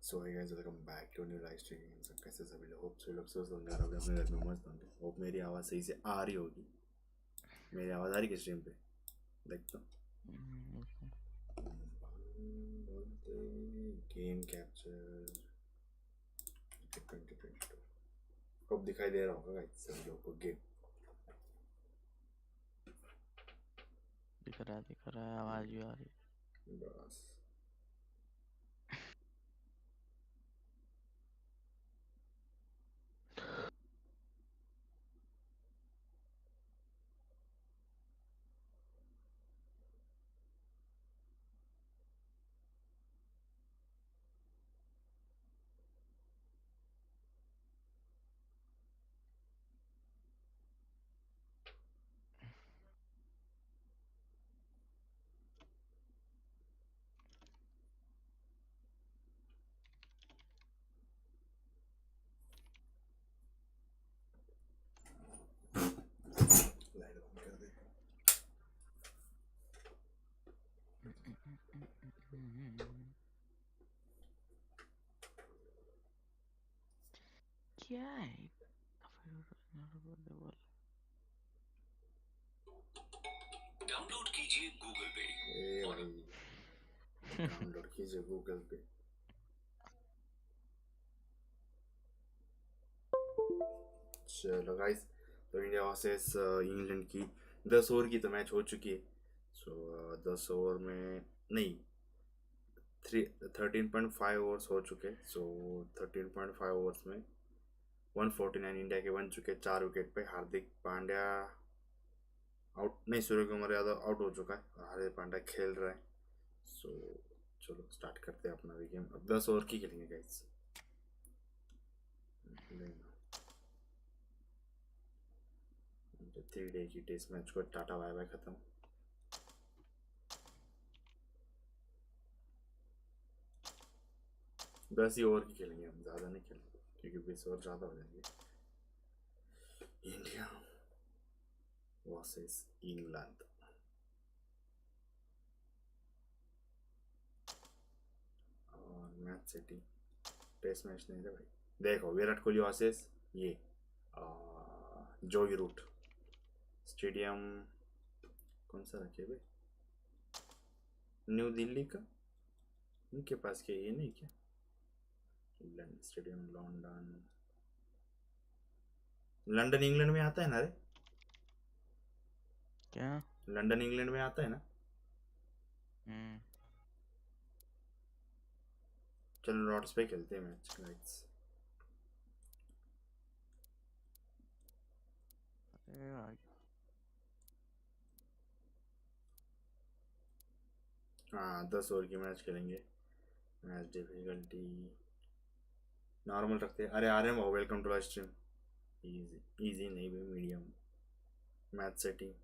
So hi guys, welcome back to new live stream. सब कैसे सभी लोग? होप सभी लोग स्वस्थ होंगे और अपने घर में मस्त होंगे। होप मेरी आवाज़ सही से आ रही होगी। मेरी आवाज़ आ रही है स्ट्रीम पे? देखता हूँ। गेम कैप्चर 2022 कब दिखाई दे रहा होगा गाइस सभी लोगों को? गेम दिख रहा है, आवाज भी आ रही है। बस लाइट बंद कर दे। क्या है? डाउनलोड कीजिए गूगल पे। डाउनलोड कीजिए गूगल पे। चलो गाइस, तो इंडिया वर्सेस इंग्लैंड की 10 ओवर की तो मैच हो चुकी है। सो 10 ओवर में नहीं, 13.5 ओवर्स हो चुके। सो 13.5 ओवर्स में 149 इंडिया के बन चुके। 4 विकेट पे हार्दिक पांड्या आउट नहीं, सूर्य कुमार यादव आउट हो चुका है और हार्दिक पांड्या खेल रहा है। सो चलो स्टार्ट करते हैं अपना भी गेम। अब 10 ओवर की खेलेंगे गाइस। 3 डे की टेस्ट मैच को टाटा बाय बाय खत्म। दस ही ओवर की खेलेंगे हम, ज़्यादा नहीं खेलेंगे क्योंकि 20 ओवर ज़्यादा हो जाएंगे। India versus England. और मैच सेटिंग टेस्ट मैच नहीं था भाई। देखो, विराट कोहली वर्सेस ये जोगी रूट। स्टेडियम कौन सा रखे भाई? न्यू दिल्ली का इनके पास क्या ये नहीं क्या? Stadium London. लंदन इंग्लैंड में आता है ना रे? क्या? लंदन इंग्लैंड में आता है ना? चलो लॉर्ड्स पे खेलते हैं मैच गाइस। हाँ 10 ओवर की मैच खेलेंगे। मैच डिफिकल्टी नॉर्मल रखते हैं। अरे आ रहे हैं welcome to live stream. Easy easy नहीं भाई, medium match setting.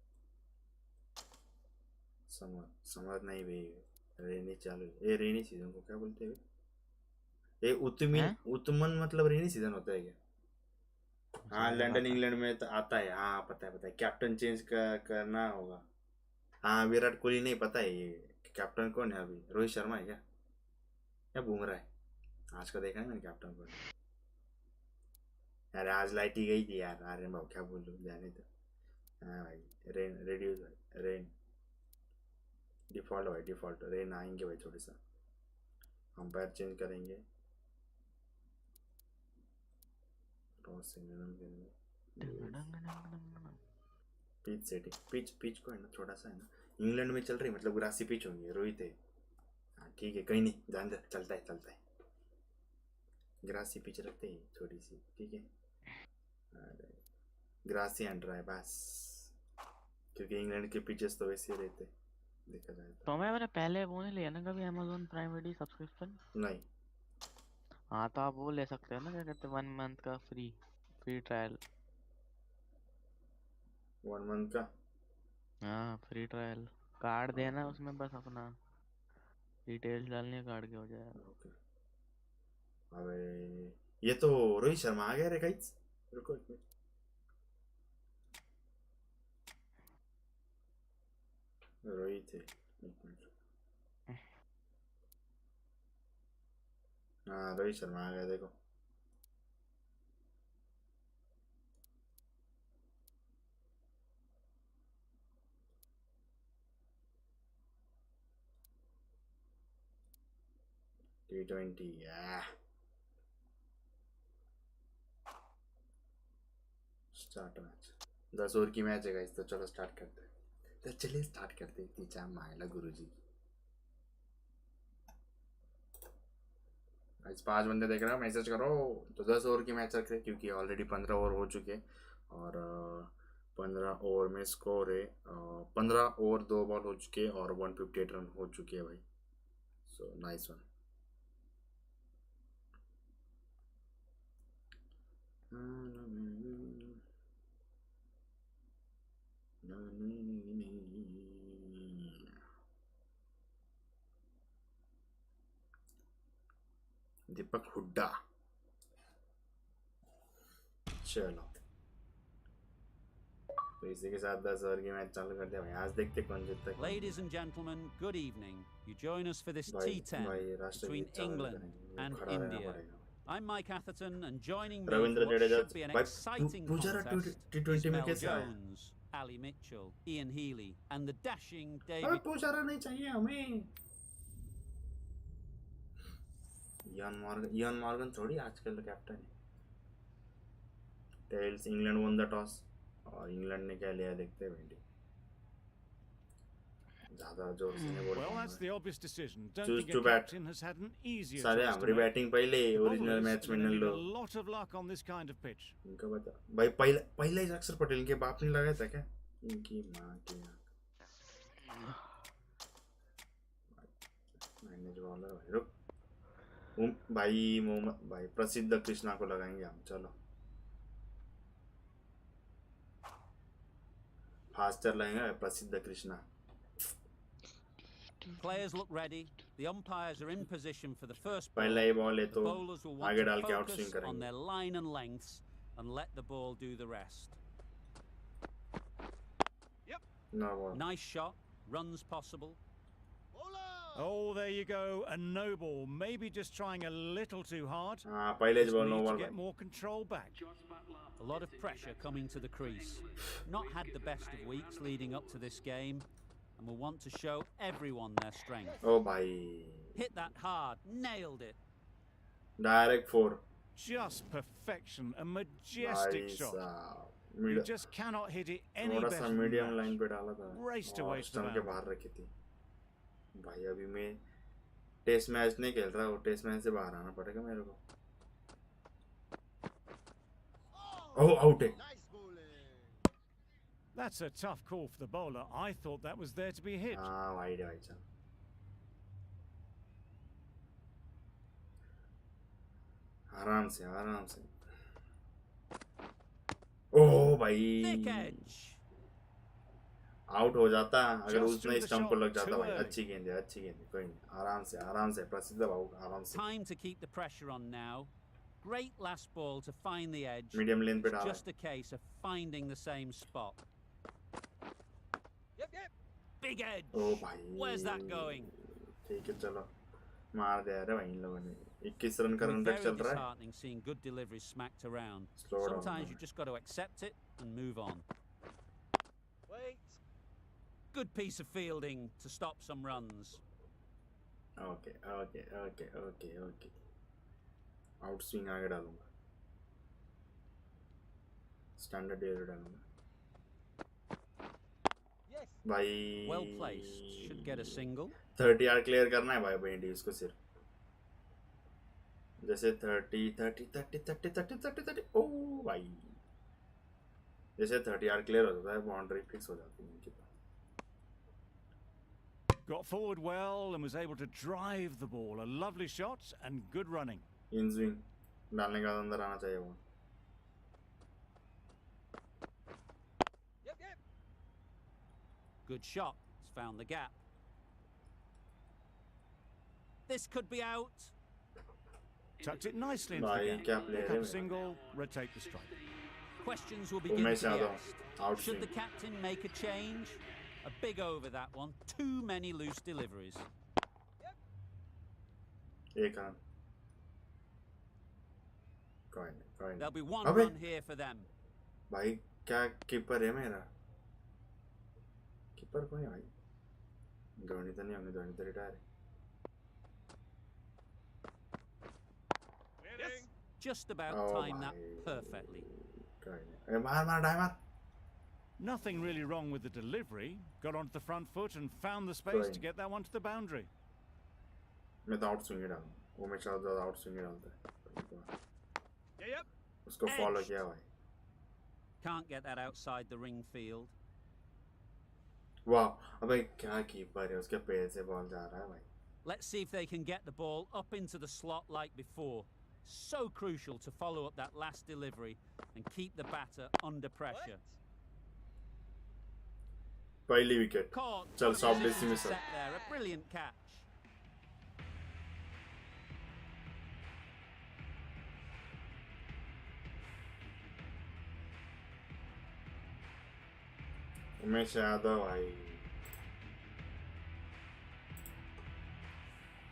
Summer summer नहीं भाई, रेनी चालू। ये रेनी सीजन को क्या बोलते हैं? ये उत्तमिन हैं? उत्तमन मतलब रेनी सीजन होता है क्या? हाँ मुझे नहीं लंदन पता। इंग्लैंड में तो आता है। हाँ पता है कैप्टन चेंज करना होगा। हाँ विराट कोहली नहीं पता है ये कैप्टन कौन है अभी? रोहित शर्मा है क्या या बुमराह है? आज का देखा है मैंने कैप्टन को। यार आज लाइट ही गई थी यार। अरे भाव क्या बोल लूँ, जाने तो। हाँ भाई रेन रेड्यूस भाई, रेन डिफॉल्ट भाई, डिफॉल्ट रेन आएंगे भाई थोड़ी सा। अंपायर चेंज करेंगे। Toss pitch setting, pitch pitch को है ना थोड़ा सा है ना, इंग्लैंड में चल रही मतलब ग्रासी पिच होंगी। रोहित है। हाँ ठीक है, कहीं नहीं जान दे, चलता है। ग्रासी पिच रखते हैं थोड़ी सी, ठीक है। ग्रासी एंड ड्राई बस, क्योंकि इंग्लैंड के पिचेस तो वैसे ही रहते देखा जाए तो मैंने पहले वो नहीं लिया ना कभी Amazon प्राइम वीडियो सब्सक्रिप्शन। नहीं हाँ तो आप वो ले सकते हैं ना, क्या कहते हैं, 1 मंथ का फ्री ट्रायल। 1 मंथ का। हाँ फ्री ट्रायल, कार्ड देना ओके उसमें, बस अपना डिटेल्स डालनी है, कार्ड के हो जाएगा। ओके। अबे ये तो रोहित शर्मा आ गया रे गाइस, रुको एक मिनट। रोहित है, एक मिनट। हाँ रोहित शर्मा आ गया देखो। T20 start match. 10 ओवर की मैच है गाइस, तो चलो स्टार्ट करते हैं। तो चलिए स्टार्ट करते हैं। तीचा मायला गुरुजी। आज 5 बंदे देख रहे हो, मैसेज करो। तो 10 ओवर की मैच रख रहे क्योंकि ऑलरेडी 15 ओवर हो चुके। और 15 ओवर में स्कोर है 15 ओवर 2 बॉल हो चुके और 158 रन हो चुके हैं भाई। So nice one. Deepak Hooda. चलो तो इसी के साथ 10 ओवर की मैच चालू करते हैं भाई। आज देखते कौन जीतता है। Ladies and gentlemen, good evening. You join us for this भाई T10 भाई राष्ट्रगीत between चालू England करेंगे, and खड़ा रहना India. पड़ेगा। I'm Mike Atherton, and joining me Ravindra for what Jadeja should be an भाई exciting Pujara contest is T20 में Mel कैसा है? Jones, Ali Mitchell, Ian Healy, and the dashing अबे David. पुजारा नहीं चाहिए हमें। इयान मॉर्गन थोड़ी आजकल कैप्टन है। Tails England won the toss और इंग्लैंड ने क्या लिया देखते हैं भिंडी। ज्यादा जोर से नहीं बोल Well, that's the पाऊंगा। obvious decision. Don't Choose think to a bat. captain has had an easier सारे choice to हमारी make. बैटिंग पहले The original bowlers match are में going to न need low. a lot of luck on this kind of pitch. इनका बता भाई, पहला ही अक्षर पटेल के बाप ने लगाया था क्या? इनकी माँ की मैंने जो बोला भाई रुक। भाई मोहम्मद भाई प्रसिद्ध कृष्णा को लगाएंगे हम। चलो फास्टर लगेगा प्रसिद्ध Krishna. Players look ready. The umpires are in position for the first ball. पहला ही बॉल है The तो bowlers will want आगे to डाल के आउट focus स्विंग on करेंगे। their line and lengths and let the ball do the rest. No ball. Nice shot. Runs possible. Oh, there you go. A no ball. Maybe just trying a little too hard. हाँ पहले Just ball no need to ball get भाई। more control back. A lot of pressure coming to the crease. Not had the best of weeks leading up to this game, and will want to show everyone their strength. ओ भाई Hit that hard, nailed it. Direct 4 Just perfection. A भाई majestic shot. साहब। You just cannot hit it any थोड़ा better सा than medium line that. पे डाला था Raced और away to the stump के boundary. बाहर रखी थी भाई। अभी मैं टेस्ट मैच नहीं खेल रहा हूँ, टेस्ट मैच से बाहर आना पड़ेगा मेरे को। ओह आउट है। That's a tough call for the bowler. I thought that was there to be hit. हाँ वाइड है भाई साहब. आराम से आराम से. ओह भाई. Thick edge. आउट हो जाता अगर Just उसने threw the स्टंप को लग shot जाता too भाई. early. अच्छी गेंद है कोई नहीं. आराम से प्रसिद्ध भाऊ आराम से. Time to keep the pressure on now. Great last ball to find the edge. Medium lane पे It's डाला. just a case of finding the same spot. Big edge. ओ भाई. Where's that going? ठीक है चलो. मार दिया रे भाई इन लोगों ने. 21 रन का It'll run be rate very चल रहा है. disheartening seeing good deliveries smacked around. Slow down, Sometimes man. you just got to accept it and move on. Wait. Good piece of fielding to stop some runs. Okay. Out swing आगे डालूंगा. Standard dare डालूंगा. Yes. भाई. Well placed. Should get a single. 30 yard clear करना है भाई बेंडी उसको सिर्फ. जैसे 30 ओह भाई. जैसे 30 यार्ड क्लियर हो जाता है बाउंड्री फिक्स हो जाती है इनकी. Got forward well and was able to drive the ball. A lovely shot and good running. In swing डालने के बाद अंदर आना चाहिए वो. Yep. Good shot. It's found the gap. This could be out. Tucked it nicely into भाई the क्या gap. Player Pick है up a भाई. single, rotate the strike. Questions will begin Umesh to be Yadav asked. Out Should the swing. captain make a change? A big over that one. Too many loose deliveries. एक run. कोई नहीं. There'll be one अबे. run here for them. भाई क्या keeper है मेरा. Keeper कौन है भाई. धोनी तो नहीं होंगे. धोनी तो रिटायर है. Yes. Just about Oh timed that my. perfectly. कोई नहीं. मार dimer. Nothing really wrong with the delivery. Got onto the front foot and found the space Right. to get that one to the boundary. मैं तो out swing ही डालूँ. वो मेरे साथ ज़्यादा आउट स्विंग ही डालता है. Yep. उसको फॉलो Edge. किया भाई. Can't get that outside the ring field. वाह. अबे क्या कीपर है. उसके पैर से बॉल जा रहा है भाई. Let's see if they can get the ball up into the slot like before. So crucial to follow up that last delivery and keep the batter under pressure. पहली विकेट. Caught. चल Good soft position dismiss. to set there. A brilliant catch. Umesh Yadav भाई.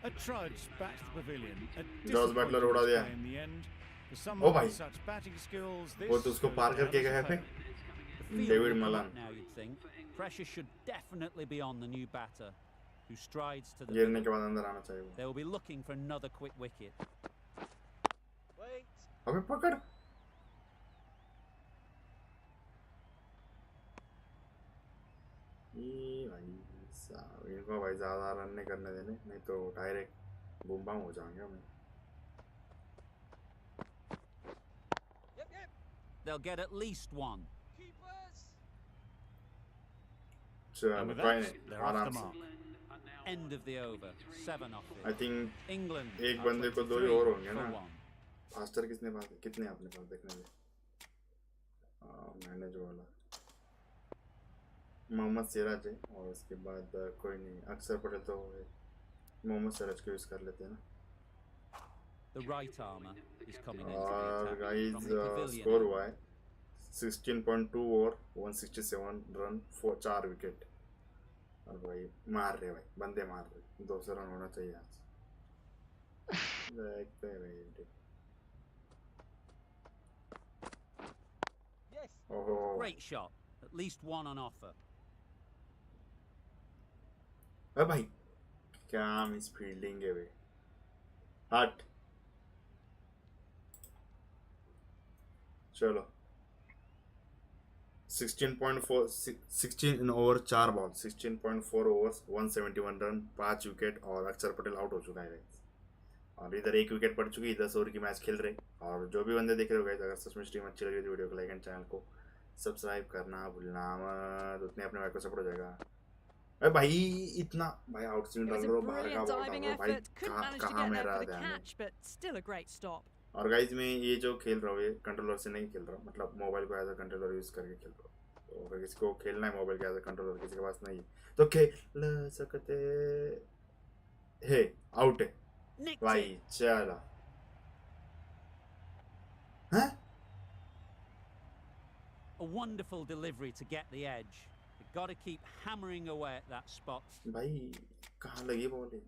A trudge back to the pavilion. A Josh Butler उड़ा दिया. disappointing display in the end. For O someone भाई. with such batting skills, this वो तो उसको goes पार down करके as a गए थे. fail. The field David will come Malan. up now, you'd think. Pressure should definitely be on the new batter, who strides to the गिरने middle. के बाद अंदर आना चाहिए वो. They will be looking for another quick wicket. Wait. अबे पकड़. ये भाई साहब इनको भाई ज़्यादा रन नहीं करने देने. नहीं तो डायरेक्ट बूम बाम हो जाएंगे हमें. Yep. They'll get at least one. Keepers. चल And with कोई that, नहीं. they're off the आराम से. mark. End of the over. 7 off I it. think England एक are बंदे को 2 ही 23 और होंगे for ना. 1. फास्टर कितने पास कितने अपने पास देखने में. मैंने जो वाला मोहम्मद सिराज है और उसके बाद कोई नहीं. अक्सर पटेल तो मोहम्मद सिराज को यूज़ कर लेते हैं ना. The right armour is coming into the और attack guys from the pavilion. Score हुआ है 16.2 ओवर 167 रन 4 विकेट. और भाई मार रहे भाई. बंदे मार रहे. 200 रन होना चाहिए आज. देखते हैं भाई. Yes. ओहो Great shot. At least one on offer. अरे भाई क्या मिस फील्डिंग है भाई. हट. चलो 16 इन over 4 ball 16.4 overs 171 run 5 wicket. और अक्षर पटेल आउट हो चुका है गाइस. और इधर 1 विकेट पड़ चुकी है. 10 ओवर की मैच खेल रहे. और जो भी बंदे देख रहे हो गाइस, अगर सच में स्ट्रीम अच्छी लगी तो वीडियो को लाइक एंड चैनल को सब्सक्राइब करना भूलना मत, उतने अपने भाई को सपोर्ट हो जाएगा। अरे भाई इतना भाई आउटस्विंग It डाल was a रहा हूँ, बाहर का brilliant बॉल डाल diving रहा हूँ भाई, effort. Couldn't कहाँ manage to कहाँ get there मेरा for the ध्यान है। catch, but still a great stop. और गाइज मैं ये जो खेल रहा हूँ ये कंट्रोलर से नहीं खेल रहा हूँ, मतलब मोबाइल को एज अ कंट्रोलर यूज करके खेल रहा हूँ। तो अगर किसी को खेलना है मोबाइल के एज अ कंट्रोलर, किसी के पास नहीं है तो खेल सकते है। आउट है Nicked भाई, it. चलो। हैं? A wonderful delivery to get the edge. They've got to keep hammering away at that spot. भाई कहाँ लगी बॉल है?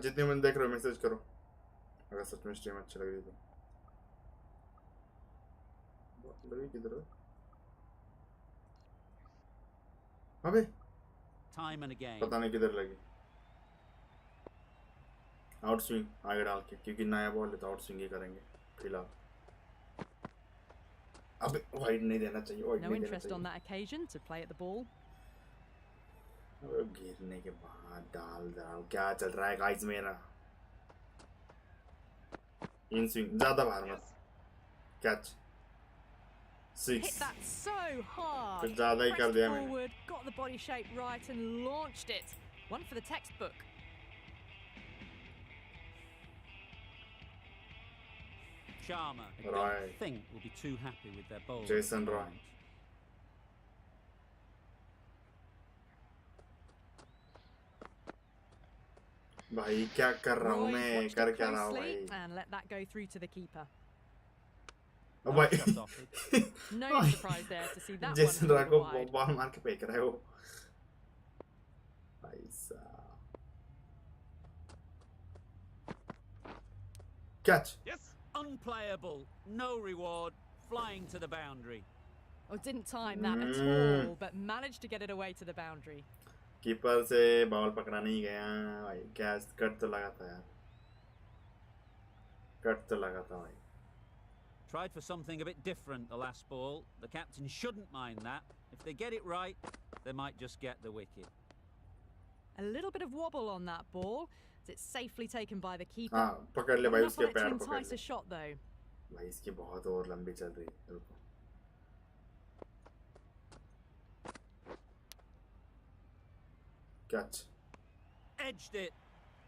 जितने मन देख रहे हो मैसेज करो अगर सच में स्ट्रीम अच्छी लग रही तो। लगी किधर है? अबे Time and again. पता नहीं किधर लगी। आउट स्विंग आगे डाल के, क्योंकि नया बॉल है तो आउट स्विंग ही करेंगे फिलहाल। अबे वाइड नहीं देना चाहिए, वाइड No नहीं देना interest on चाहिए। that occasion to play at the ball. अबे गिरने के बाद डाल रहा हूँ, क्या चल रहा है गाइस मेरा? इन स्विंग ज्यादा बाहर मत, catch Hit 6 that so hard. कुछ ज्यादा ही कर Pressed दिया मैंने। forward, got the body shape right and launched it. One for the textbook. Sharma, I Right. don't think will be too happy with their bowl. Jason Roy. भाई क्या कर रहा हूँ Roy मैं, watched कर it क्या रहा हूँ भाई? closely and let that go through to the keeper. अब No shot भाई off it. No Ay. surprise there to see that जैसन one रा को wide. बॉल मार के फेंक रहा है वो भाई साहब। Catch Yes. Unplayable. No reward. Flying to the boundary. Oh, didn't time that at Mm. all, but managed to get it away to the boundary. Keeper से बॉल पकड़ा नहीं गया भाई, कैच कट तो लगा था यार, कट तो लगा था भाई। Tried for something a bit different the last ball. The captain shouldn't mind that. If they get it right, they might just get the wicket. A little bit of wobble on that ball. It's safely taken by the keeper. हाँ पकड़ ले Not भाई, enough उसके on it to पैर पकड़ entice ले a shot though. भाई, इसकी बहुत और लंबी चल रही है, रुको। Catch Edged it.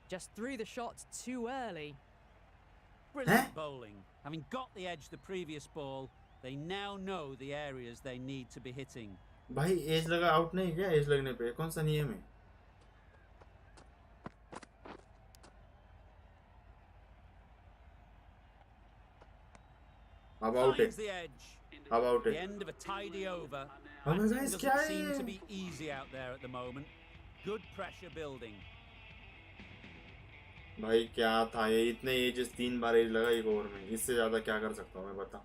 Just threw the shot too early. Brilliant bowling. Having got the edge the previous ball, they now know the areas they need to be hitting. भाई एज लगा आउट नहीं क्या? एज लगने पे कौन सा नियम है? अब आउट है, Finds the edge. अब आउट The है। end of a tidy over. अबे Batting guys, क्या doesn't seem है? to be easy out there at the moment. Good pressure building. भाई क्या था ये, इतने एजेस 3 बार एज लगा एक ओवर में, इससे ज्यादा क्या कर सकता हूँ मैं, बता।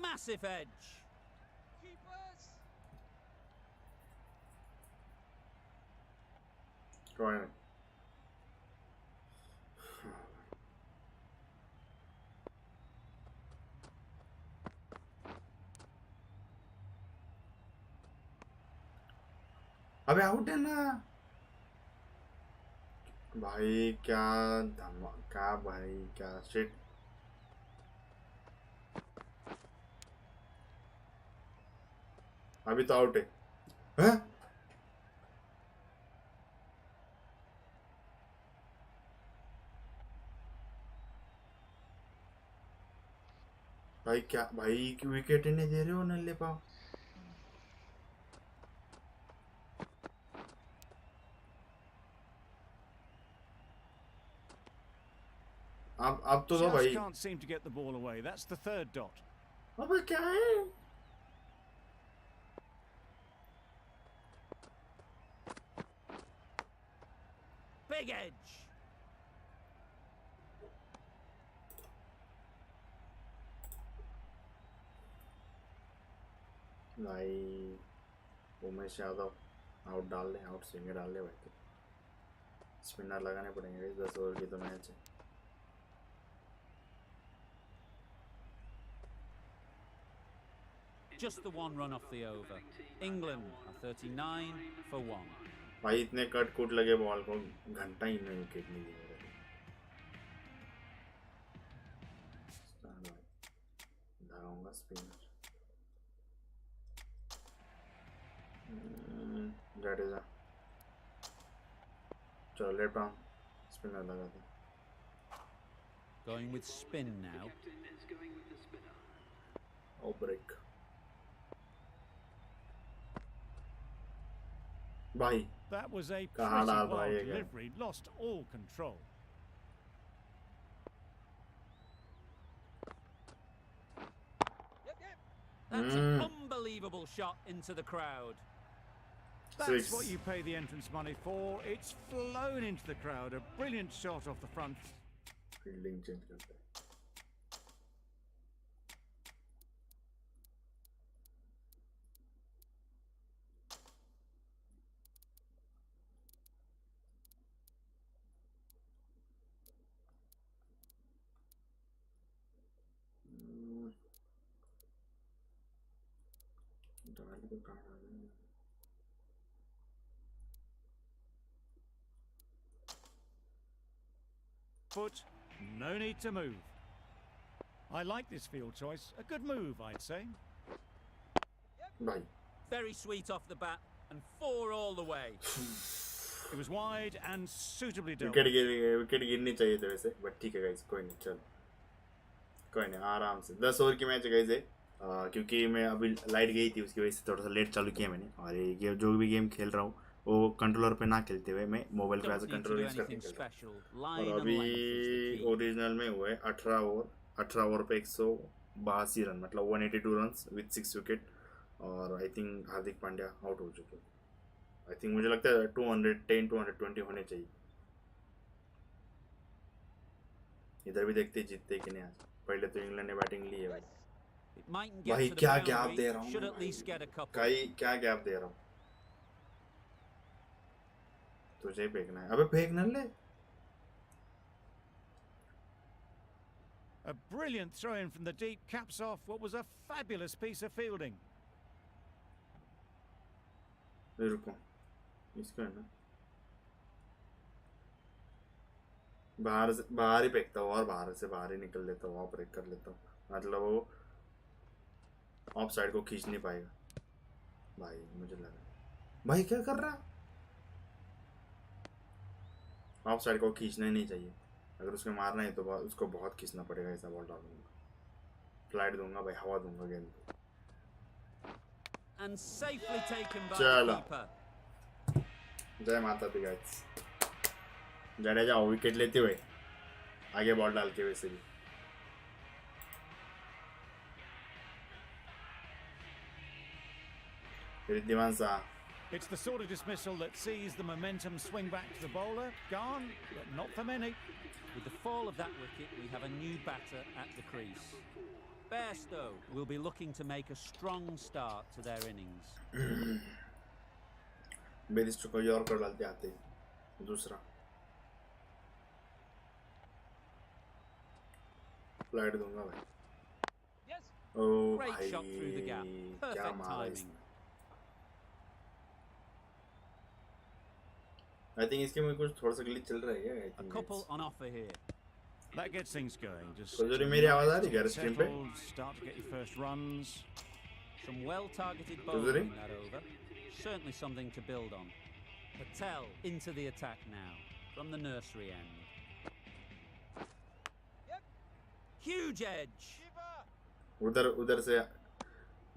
Massive edge. Keepers. कोई नहीं। अबे आउट है ना भाई, क्या धमाका भाई, क्या शिट। अभी तो आउट है, हैं? भाई क्या भाई, विकेट ही नहीं दे रहे हो नल्ले पाओ। अब तो दो Just भाई। can't seem to get the ball away. That's the third dot. अबे क्या है? Big edge. भाई उमेश यादव आउट डाल ले, आउट सिंह डाल ले भाई। स्पिनर लगाने पड़ेंगे, 10 ओवर की तो मैच है। Just the one run off the over. England are 39 for 1. भाई इतने कट कुट लगे बॉल को, घंटा ही में विकेट नहीं दिया रहे। लगाऊंगा स्पिनर, जडेजा। चलो लेफ्ट आर्म स्पिनर लगा दे। Going with spin now. Oh break भाई। That was a कहाँ pretty डाल wild रहा है ये guy? delivery, lost all control. That's an unbelievable shot into the crowd. That's 6. what you pay the entrance money for. It's flown into the crowd. A brilliant shot off the front. Fielding change करते हैं। डाली तो कहाँ डाली? Foot, no need to move. I like this field choice. A good move, I'd say. भाई Very sweet off the bat and 4 all the way. It was wide and suitably dealt. Wicket गिरनी चाहिए थे वैसे, but ठीक है guys, कोई नहीं, चल कोई नहीं, आराम से। 10 ओवर की मैच है गाइस, क्योंकि मैं अभी लाइट गई थी उसकी वजह से थोड़ा सा लेट चालू किया मैंने। और ये गेम जो भी गेम खेल रहा हूँ वो कंट्रोलर पे ना खेलते हुए मैं मोबाइल पे एज अ कंट्रोलर यूज करके खेल रहा हूँ। और अभी ओरिजिनल में हुए 18 ओवर पे 182 रन, मतलब 182 रन विथ 6 विकेट। और I think Hardik Pandya out हो चुके। आई थिंक मुझे लगता है 210 220 होने चाहिए। इधर भी देखते जीतते कि नहीं आज। पहले तो इंग्लैंड ने बैटिंग ली है भाई। It mightn't get भाई to the क्या गैप boundary, दे रहा हूँ should मैं at least get a couple. भाई, क्या गैप दे रहा हूँ। तुझे फेंकना है, अबे फेंक न ले। A brilliant throw in from the deep caps off what was a fabulous piece of fielding. रुको, इसको है ना बाहर ही फेंकता हूँ और बाहर से बाहर ही निकल लेता हूँ, ऑफ ब्रेक कर लेता हूँ। मतलब वो ऑफ साइड को खींच नहीं पाएगा। भाई मुझे लगा भाई क्या कर रहा, ऑफ साइड को खींचना ही नहीं चाहिए। अगर उसको मारना है तो उसको बहुत खींचना पड़ेगा। ऐसा बॉल डालूंगा, फ्लाइट दूंगा भाई, हवा दूंगा गेंद को। And safely taken by चलो, the keeper. जय माता दी गाइस। जडेजा विकेट लेते हुए आगे बॉल डाल के वैसे भी। रिद्धिमान सा It's the sort of dismissal that sees the momentum swing back to the bowler. Gone, but not for many. With the fall of that wicket, we have a new batter at the crease. Bairstow will be looking to make a strong start to their innings. Bairstow को yorker डालते आते दूसरा flight दूंगा भाई। Yes. ओ Great भाई shot through the gap. क्या Perfect मारा timing. इसने। आई थिंक इसके में कुछ थोड़ा सा ग्लिच चल रहा है क्या? आई A think couple on offer here. That gets things going. Just कोजोरी मेरी आवाज आ रही है स्क्रीन पे? settled, start to get your first runs. Some well-targeted Does bowling it? in that over. Certainly something to build on. Patel into the attack now from the nursery end. Yep. Huge edge. Keeper. उधर से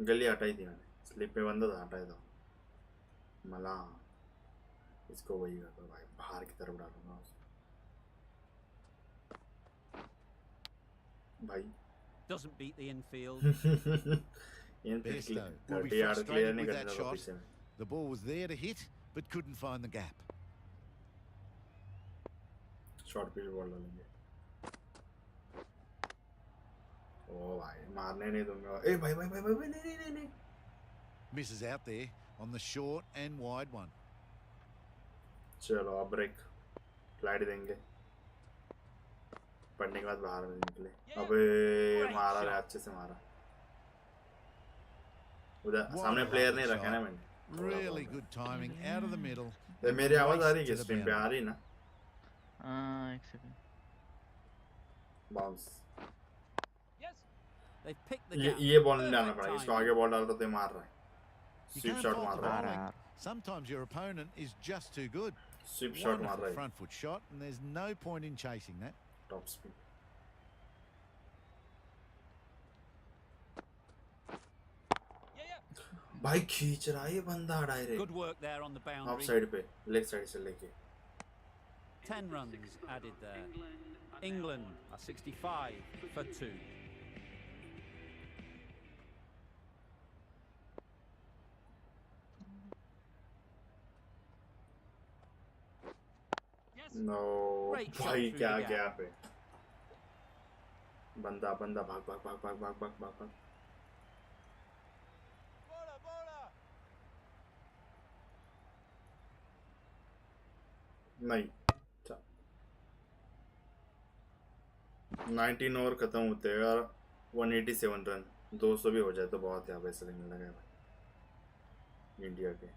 गली हटाई थी मैंने, slip पे बंदा था, हटाया था मला। इसको वही करता भाई, बाहर की तरफ डालूंगा उसको भाई। Doesn't beat the infield. Bairstow will be 30 yard clear frustrated नहीं with करने that लगा shot. पीछे में। The ball was there to hit, but couldn't find the gap. Short pitch ball डालेंगे। ओ भाई मारने नहीं दूंगा। ए भाई भाई भाई भाई नहीं नहीं नहीं नहीं Misses out there on the short and wide one. चलो अब ब्रेक फ्लाइट देंगे पढ़ने के बाद बाहर निकले अबे मारा रे अच्छे से मारा उधर सामने प्लेयर नहीं रखा ना मैंने Really good timing out of the middle. ये मेरी आवाज आ रही है स्ट्रीम पे आ रही ना एक second bounce Yes. They've picked the ये gap. ये बॉल नहीं डालना Perfect पड़ेगा इसको timing. आगे बॉल डाल तो मार रहा है You sweep can't shot fault मार the रहा है bowling. Sometimes your opponent is just too good. Sweep shot मार Wonderful रहा है front foot shot, and there's no point in chasing that. Top spin Yeah, yeah. भाई खींच रहा है ये बंदा direct Good work there on the of boundary. Side पे लेग साइड से लेके 10 runs added there. England are 65 for 2. Yes. No Great shot भाई through क्या the gap. गैप है बंदा बंदा भाग भाग भाग भाग भाग भाग भाग भाग Bola, bola. नहीं 19 ओवर खत्म होते हैं और 187 रन 200 भी हो जाए तो बहुत है वैसे लगने लगा है भाई इंडिया के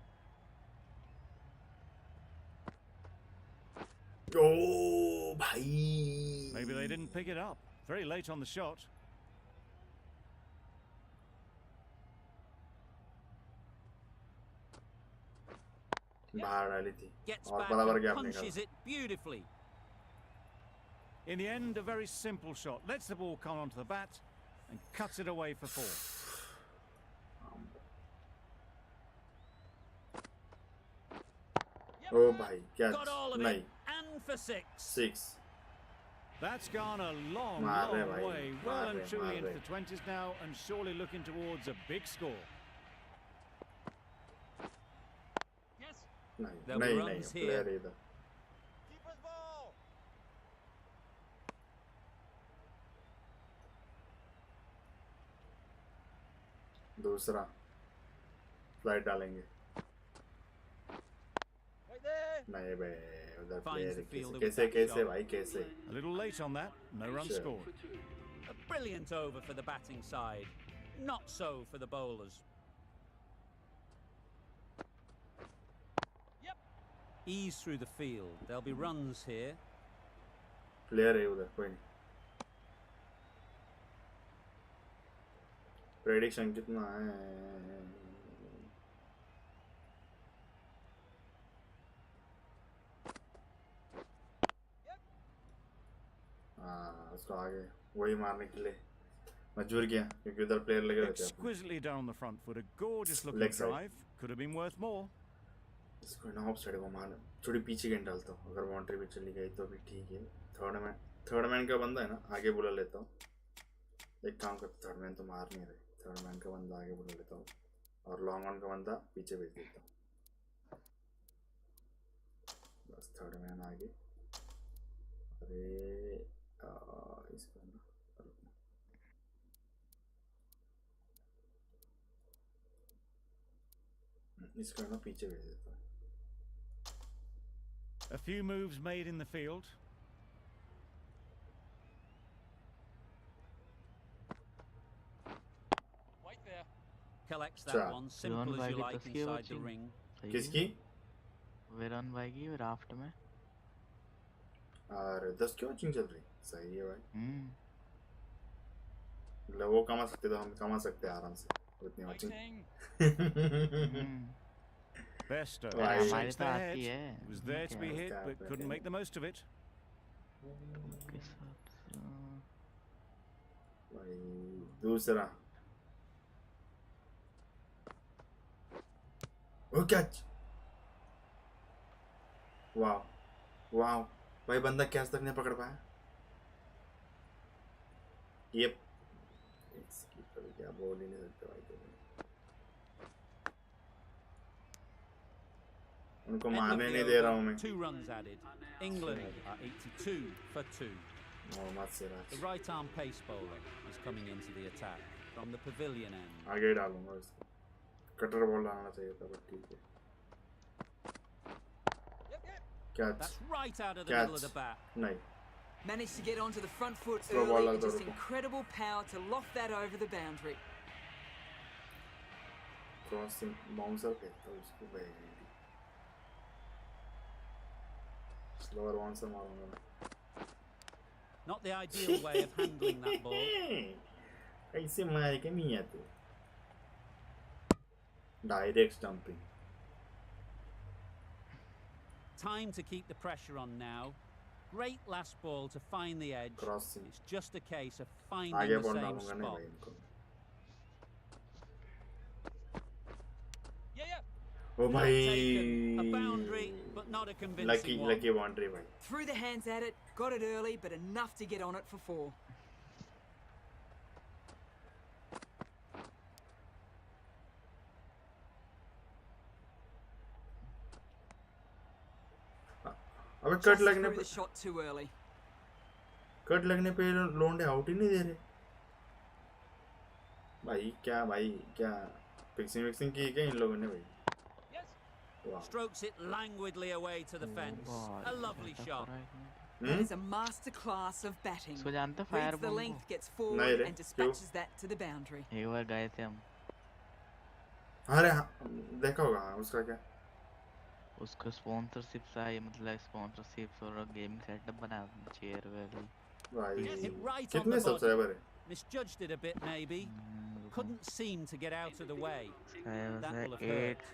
ओ भाई Maybe they didn't pick it up. Very late on the shot. बाहर डाली थी Gets और back बराबर and गैप punches निकाला it beautifully. In the end, a very simple shot. Lets the ball come onto the bat and cuts it away for 4. ओ भाई क्या Got all of नहीं it. And for 6. 6 That's gone a long, Mare long bhai, way. Well and mare, truly into mare. the 20s now, and surely looking towards a big score. Yes. नहीं There were नहीं runs नहीं here. Player इधर Keeper's ball. दूसरा flight डालेंगे Right there. नहीं बे उधर Finds the player fielder कैसे with that कैसे shot. भाई कैसे A little late on that. No run Sure. scored. A brilliant over for the batting side. Not so for the bowlers. Yep. Ease through the field. There'll be runs here. Player है उधर कोई नहीं prediction कितना है हाँ उसको आगे वही मारने के लिए मजबूर किया क्योंकि उधर प्लेयर लगे रहते हैं अपने। Exquisitely done on the front foot. A gorgeous looking Leg side. drive. Could have been worth more. इसको ना ऑफ साइड को मार थोड़ी पीछे गेंद डालता हूँ अगर बाउंड्री पे चली गई तो भी ठीक है थर्ड मैन का बंदा है ना आगे बुला लेता हूँ एक काम करता थर्ड मैन तो मार नहीं रहे थर्ड मैन का बंदा आगे बुला लेता हूँ और लॉन्ग ऑन का बंदा पीछे भेज देता हूँ बस थर्ड मैन आगे अरे इसको ना इसको ना पीछे भेज देता हूँ A few moves made in the field. Right there. Collects that Sure. one. Simple as you like inside the ring. किसकी वेरन भाई की राफ्ट में और 10 की वॉचिंग चल रही सही है भाई हम्म मतलब वो कमा सकते तो हम कमा सकते हैं आराम से उतनी वॉचिंग Fighting. Best Right. हमारी shakes तो their आती head. है Was there to be क्या? hit, क्या but couldn't make the most of it. किस हिसाब से? भाई दूसरा ओ कैच वाह वाह भाई बंदा कैच तक नहीं पकड़ पाया ये इसकी तो क्या बोल ही नहीं सकते भाई तो उनको End of मारने the नहीं दे रहा हूँ over, मैं 2 runs added. England are 82 for 2. Mohammad The Siraj right arm pace bowler is coming into the attack from the pavilion end. आगे डालूंगा इसको कटर बॉल डालना चाहिए था, बट ठीक है। Yep, yep. Catch That's right out of the middle of the bat. नहीं, Managed to get onto the front foot Throw ball early like and just that. incredible power to loft that over the boundary. Crossing bouncer फेंकता उसको भाई, slower bouncer मारूंगा मैं। Not the ideal way of handling that ball. कैसे मार के नहीं है तू? Direct stumping. Time to keep the pressure on now. Great last ball to find the edge. Crossing It's just a case of finding आगे the ball same डालूंगा नहीं भाई spot. इनको। Yeah, yeah. ओ Well भाई, taken. A boundary, but not a convincing one. Lucky boundary भाई। Threw the hands at it, got it early, but enough to get on it for 4. अबे Just cut लगने threw पे the shot too early. लोंडे out ही नहीं दे रहे भाई। क्या फिक्सिंग की क्या इन लोगों ने भाई? Yes. वाह। Strokes it languidly away to the fence. A lovely shot. That is a master class of batting. इसको जानते fire Reads the ball length, gets नहीं forward रे, and dispatches that to the boundary. एक बार गए थे हम, अरे हाँ, देखा होगा। हाँ, उसका क्या? उसको स्पॉन्सरशिप से आई, मतलब स्पॉन्सरशिप और गेमिंग सेटअप बना, चेयर वेयर। भाई Hit right on कितने the body. सब्सक्राइबर है? Misjudged it a bit maybe. Couldn't seem to get out of the way. That will have hurt.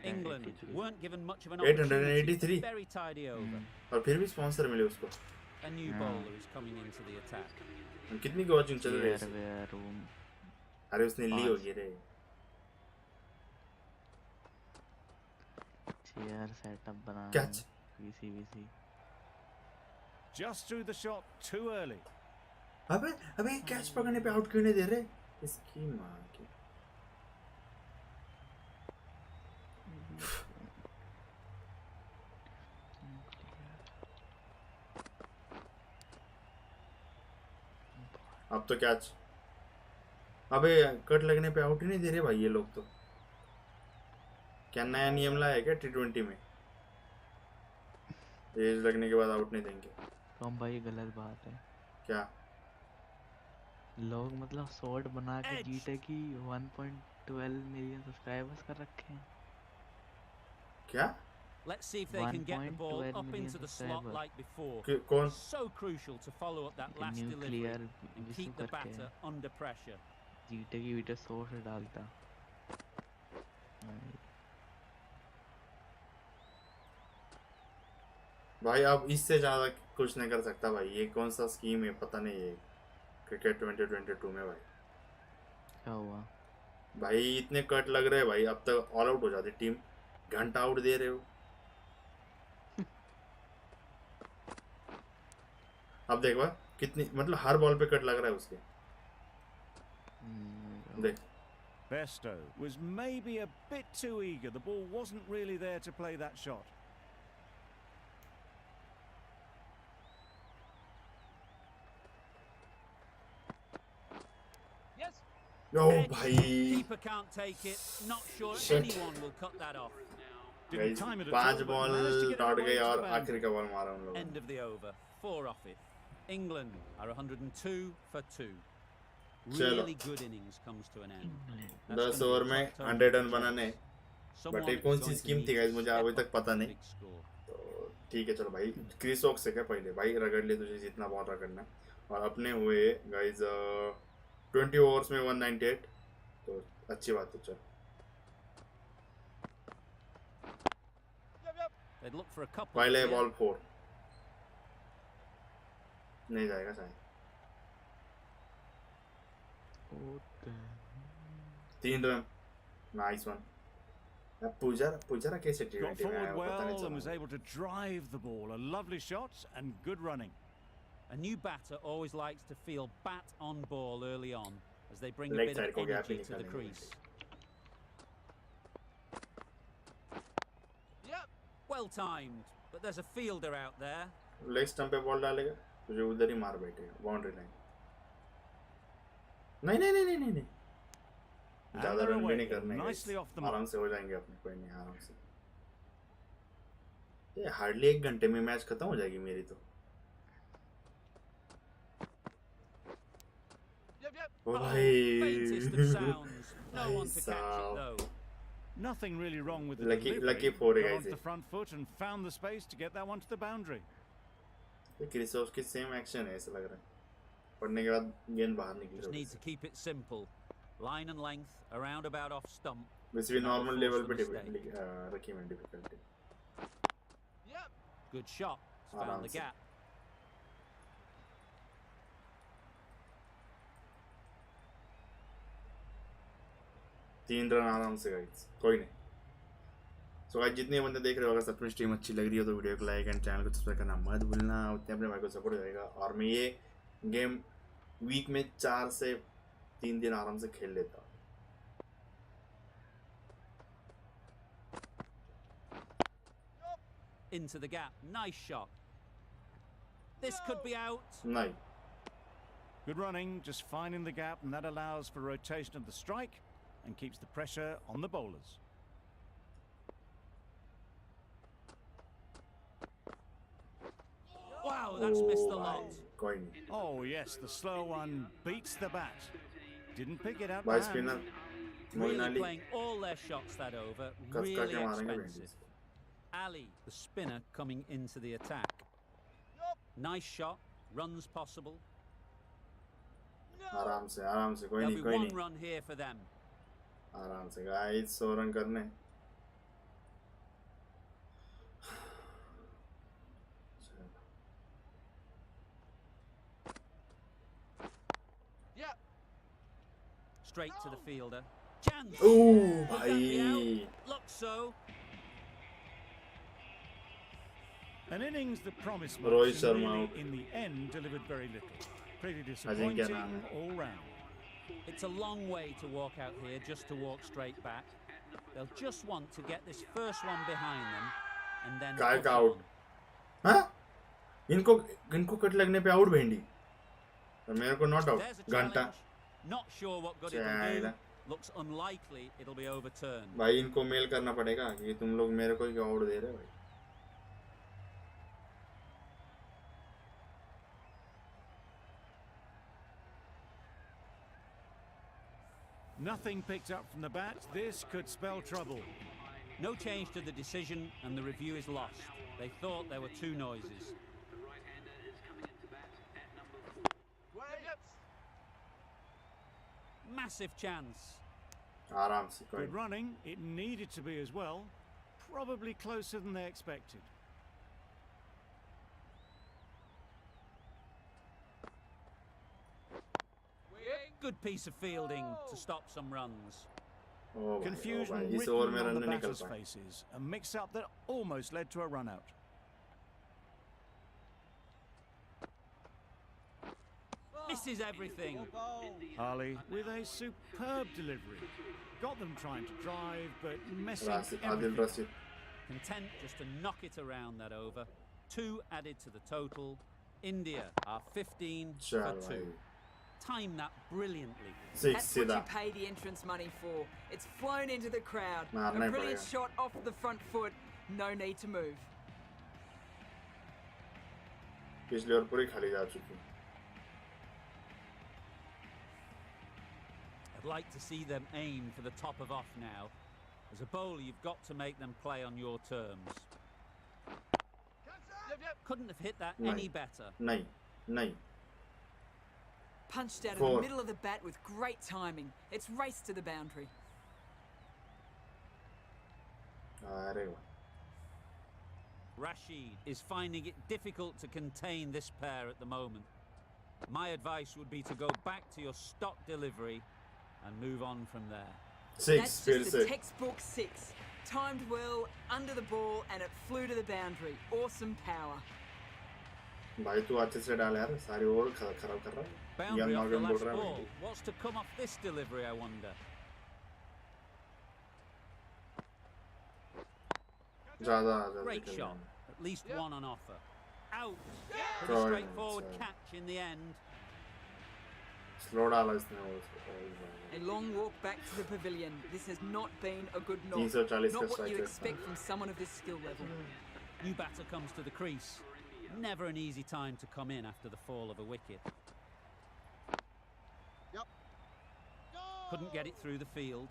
England 883। weren't given much of an opportunity. 883 Very tidy over. और फिर भी sponsor मिले उसको। A new bowler is coming into the attack. कितनी की watching चल रही है चेयर इसकी? वेयर रूम। अरे उसने ली होगी रे। चेयर सेटअप बना, कैच। पीसीवीसी। Just threw the shot too early. अबे कैच पकड़ने पे आउट क्यों नहीं दे रहे? इसकी माँ की। अब तो कैच। अबे कट लगने पे आउट ही नहीं दे रहे भाई ये लोग तो। क्या नया नियम लाया है क्या T20 में? एज लगने के बाद आउट नहीं देंगे। तो हम भाई गलत बात है। क्या? लोग मतलब शॉर्ट बना के Edge. जीते कि 1.12 मिलियन सब्सक्राइबर्स कर रखे हैं। क्या? Let's see if they can get the ball 1.12 up million into the slot subscribers. like before. कौन? So crucial to follow up that last delivery nuclear and Vishu keep the करके batter under pressure. जीते की video 100 से डालता। भाई अब इससे ज्यादा कुछ नहीं कर सकता भाई। ये कौन सा स्कीम है पता नहीं है क्रिकेट 2022 में भाई। क्या हुआ भाई इतने कट लग रहे हैं भाई, अब तक ऑल आउट हो जाती टीम। घंटा आउट दे रहे हो। अब देख बा कितनी, मतलब हर बॉल पे कट लग रहा है उसके। देख Besto was maybe a bit too eager. The ball wasn't really there to play that shot. Yes. Oh Edge. भाई Keeper can't take it. Not sure Shit. anyone will cut that off. Didn't time it at 5 all, but ball managed to get it taught away गए to और the boundary. आखिरी का ball मारा उन लोगों End ने। of the over. 4 off it. England are 102 for 2. चलो। Really good innings comes to an end. That's 10 gonna be over a में tough turn 100 for रन बनाने। Someone बट ये is कौन सी going to स्कीम need थी to guys मुझे अभी step तक up पता the नहीं। big score. तो ठीक है चलो भाई, क्रिस ऑक्स से क्या पहले भाई रगड़ ले तुझे जितना बॉल रगड़ना। और अपने हुए गाइस 20 ओवर्स में 198, तो अच्छी बात है। चल Yep, yep. They'd look for a couple. पहले here. बॉल 4 नहीं जाएगा शायद। 3 रन, नाइस वन। पुजारा कैसे Got T20 में आया forward पता नहीं well and was चला। able to drive the ball. A lovely shot and good running. A new batter always likes to feel bat on ball early on as they bring a Leg bit side of को gap he energy to the निकालेंगे crease. Yep. Well timed, but there's a fielder out there. Leg stump पे ball डालेगा तुझे उधर ही मार बैठेगा boundary line. नहीं नहीं नहीं नहीं नहीं नहीं ज़्यादा they're रन भी नहीं away, करने nicely off the mark. आराम से हो जाएंगे अपने, कोई नहीं, आराम से। ये हार्डली 1 घंटे में मैच खत्म हो जाएगी मेरी तो। Yep, yep. O Faintest of भाई sounds. No one to catch it though. Nothing really wrong with the Lucky- delivery. lucky for it, Got guys. onto the front foot and found the space to get that one to the boundary. ये क्रिसोस की same action है ऐसा लग रहा है, पढ़ने के बाद गेंद बाहर निकली Just need to keep it simple. Line and length, around about off stump. वैसे भी No normal force level for पे mistake. रखी मैंने difficulty. Yep. Good shot. Found Aram the se. gap. तीन रन आराम से गाइस, कोई नहीं। सो गाइस जितने बंदे देख रहे हो, अगर सच में स्ट्रीम अच्छी लग रही हो तो वीडियो को लाइक एंड चैनल को सब्सक्राइब करना मत भूलना, उतने अपने भाई को सपोर्ट करेगा। और मैं ये गेम वीक में 4 से 3 दिन आराम से खेल लेता हूँ। Into the gap. Nice shot. This could be out. नहीं, Good running, just finding the gap, and that allows for rotation of the strike and keeps the pressure on the bowlers. Wow, that's missed the O lot. भाई, कोई नहीं। Oh yes, the slow one beats the bat. Didn't pick it out. भाई by hand. Spinner Really Moeen playing all their shots that over. कस Really के मारेंगे expensive. Ali, the spinner, coming into the attack. Nice shot. Runs possible. आराम से कोई There'll नहीं, be कोई one नहीं, run here for them. आराम से गाइस 100 रन करने। Yep. Straight to the fielder. Chance. Oh Could that be भाई, out? Looks so. An innings that promised Rohit much and Sharma really, out. in the end, delivered very little. Pretty Ajinkya disappointing naam hai. all round. It's a long way to walk out here just to walk straight back. They'll just want to get this first one behind them and then काय push का out? on. हाँ? इनको cut लगने पे out भेंडी, और मेरे को नॉट आउट। There's a घंटा challenge. Not sure what good it'll चैला do. Looks unlikely it'll be overturned. भाई, इनको मेल करना पड़ेगा कि तुम लोग मेरे को क्यों आउट दे रहे हो भाई। Nothing picked up from the bat. This could spell trouble. No change to the decision and the review is lost. They thought there were 2 noises. Yep. Massive chance. आराम से कोई Good running. It needed to be as well. Probably closer than they expected. Good piece of fielding to stop some runs. ओ भाई, Confusion इस written over में on run the नहीं निकल batters' पाए। faces. A mix-up that almost led to a run-out. Misses everything. Ali with a superb delivery. Got them trying to drive, but messing Rashid, Adil everything. Rashid, Content just to knock it around that over. 2 added to the total. India are 15 for चल 2. भाई, Time that brilliantly. 6 That's what सीधा। you pay the entrance money for. It's flown into the crowd. मारना A he brilliant पड़ेगा। shot off the front foot. No need to move. पिछली over पूरी खाली जा चुकी। I'd like to see them aim for the top of off now. As a bowler, you've got to make them play on your terms. Yep. Couldn't have hit that No. any better. नहीं, नहीं, Punched out of 4. the middle of the bat with great timing. It's raced to the boundary. अरे वाह, Rashid is finding it difficult to contain this pair at the moment. My advice would be to go back to your stock delivery and move on from there. 6 That's फिर just से। a textbook 6. Timed well, under the ball, and it flew to the boundary. Awesome power. भाई तू अच्छे से डाल यार, सारी over खराब कर रहा है। Boundary Young off the Morgan बोल last रहा है ball. भाई। What's to come off this delivery, I wonder? ज़्यादा Great निकल shot. रहा At least one on offer. Out. Oh, Pretty yeah, straightforward so- catch in the end. Slow डाला इसने उसको। A long walk back to the pavilion. This has not been a good knock. 340 Not का what you strike rate expect था। from someone of this skill level. New batter comes to the crease. Never an easy time to come in after the fall of a wicket. Couldn't get it through the field.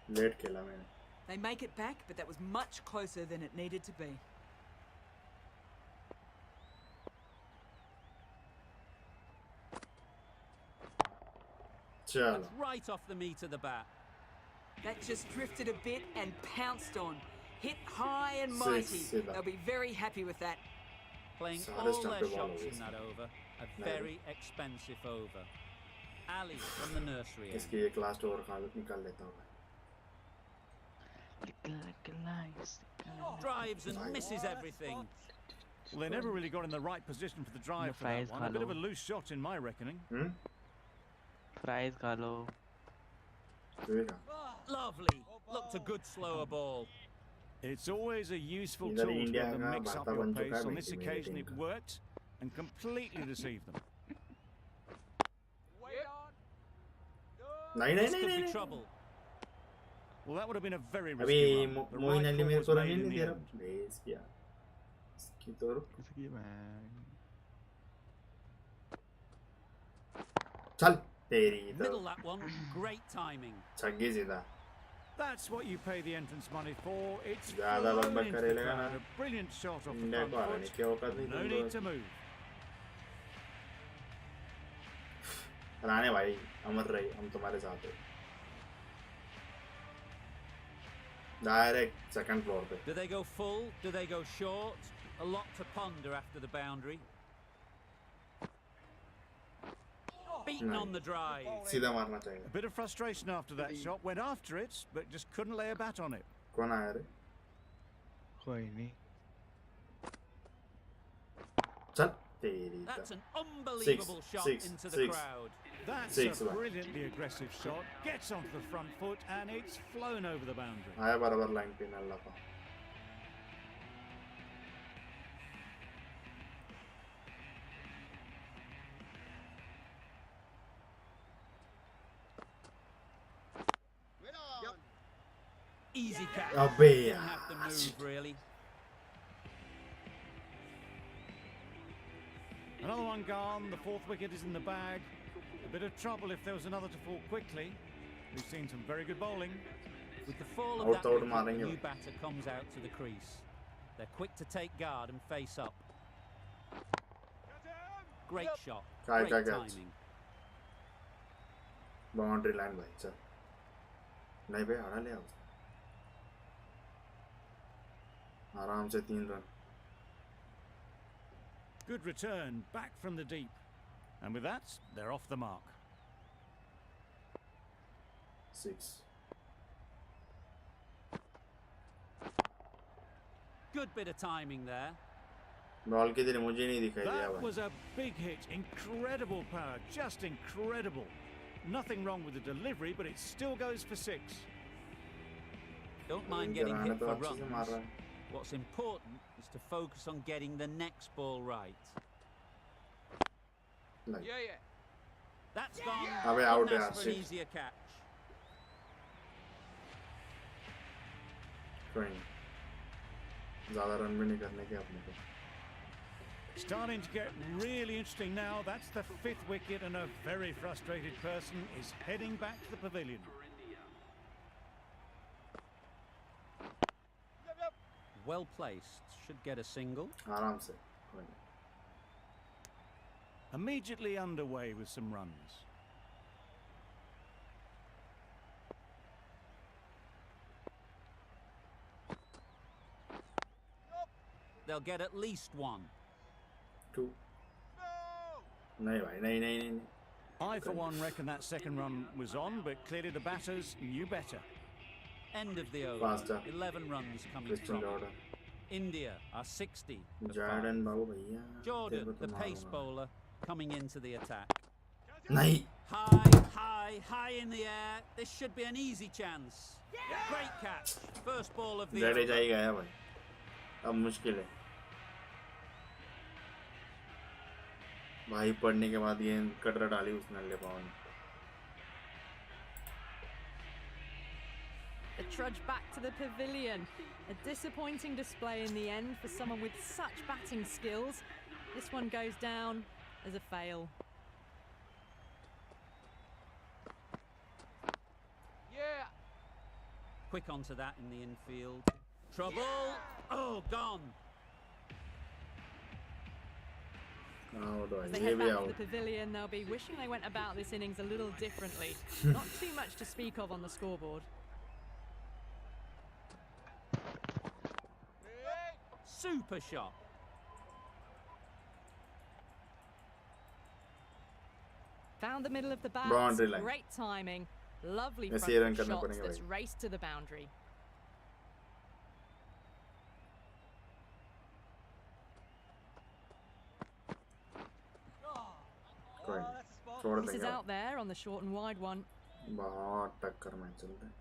Late खेला मैंने। They make it back, but that was much closer than it needed to be. चलो। That's right off the meat of the bat. That just drifted a bit and pounced on. Hit high and mighty. सीधा। They'll be very happy with that. Playing Saare all stump their pe ball shots ho in gayi that over. A नहीं। very expensive over. Ali from the nursery end. इसकी एक last over खा निकाल लेता हूँ। Drives and misses everything. Well, they never really got in the right position for the drive for fries that one. A bit of a khalo. loose shot in my reckoning. Fries खा लो। देखा। Lovely. Looked a good slower ball. It's always a useful इधर tool to India be able to का mix up बाता your बन चुका pace. है On this मेरी occasion, team it का। worked and completely deceived them. Wait on. नहीं This नहीं could नहीं be नहीं। trouble. Well, that would have been a very अभी risky run. The Moin right Ali call मेरे was को रन made ही in नहीं the दे रहा। end. बेस किया। इसकी तो चल तेरी तो Middle that one. Great timing. छग्गी सीधा। That's what you pay the entrance money for. It's ज़्यादा flown बकबक into करे the लेगा crowd. ना। A brilliant shot off the India front को आने foot. की औकात नहीं No तुम need लोग। to move. राणे भाई अमर रही हम तुम्हारे साथ हैं। डायरेक्ट सेकंड फ्लोर पे। Do they go full? Do they go short? A lot to ponder after the boundary. Beaten on the drive. सीधा मारना A चाहिए। bit of frustration after that shot. Went after it, but just couldn't lay a bat on it. कौन आया रे? कोई नहीं। चल तेरी That's तो। an unbelievable shot into the crowd. That's Six a one. brilliantly aggressive shot. Gets onto the front foot and it's flown over the boundary. आया बराबर लाइन पे नल्ला का। Easy catch. अबे Didn't यार। have to move really. Another one gone. The fourth wicket is in the bag. A bit of trouble if there was another to fall quickly. We've seen some very good bowling. With the fall of Out that out wicket, the मारेंगे new वो। batter comes out to the crease. They're quick to take guard and face up. Great shot. Kai Great catch. timing. Boundary line भाई चल। नहीं भाई आड़ा ले आओ। आराम से 3 run. Good return back from the deep. And with that, they're off the mark. 6। Good bit of timing there. Ball की तरह मुझे नहीं दिखाई दिया That भाई। was a big hit. Incredible power. Just incredible. Nothing wrong with the delivery, but it still goes for 6. Don't mind इनके getting Rane hit तो for अच्छे से मार runs. रहा है। What's important is to focus on getting the next ball right. नहीं। Yeah, yeah. That's gone. अबे out Couldn't है ask for an shit। easier catch. कोई नहीं। ज़्यादा रन भी नहीं करने के अपने को। Starting to get really interesting now. That's the 5th wicket, and a very frustrated person is heading back to the pavilion. Well placed. Should get a single. आराम से। कोई नहीं। Immediately underway with some runs. They'll get at least one. 2। नहीं भाई नहीं नहीं नहीं। I, for one, reckon that second run was on, but clearly the batters knew better. End of the over. Faster. 11 runs coming Christian from it. Jordan. India are 60 for 5. Jordan बाबू भैया। Jordan, तेरे को the तो pace मारूंगा। bowler, coming into the attack. नहीं। High in the air. This should be an easy chance. Great catch. First ball of the Jadeja over. ही गया भाई। अब मुश्किल है। भाई पढ़ने के बाद गेंद कटरा डाली उसने ले पावन। trudge back to the pavilion. A disappointing display in the end for someone with such batting skills. This one goes down as a fail. Yeah. Quick onto that in the infield. Trouble. Oh, gone. Out As भाई they ये head भी back to out. the pavilion, they'll be wishing they went about this innings a little differently. Not too much to speak of on the scoreboard. Super shot. Found the middle of the bat. Boundary line. Great timing. Lovely ऐसे front ही run foot करना shot पड़ेगा that's भाई. raced to the boundary. कोई नहीं. छोड़ This is देंगे. out there on the short and wide one. बहुत टक्कर मैच चल रहा है.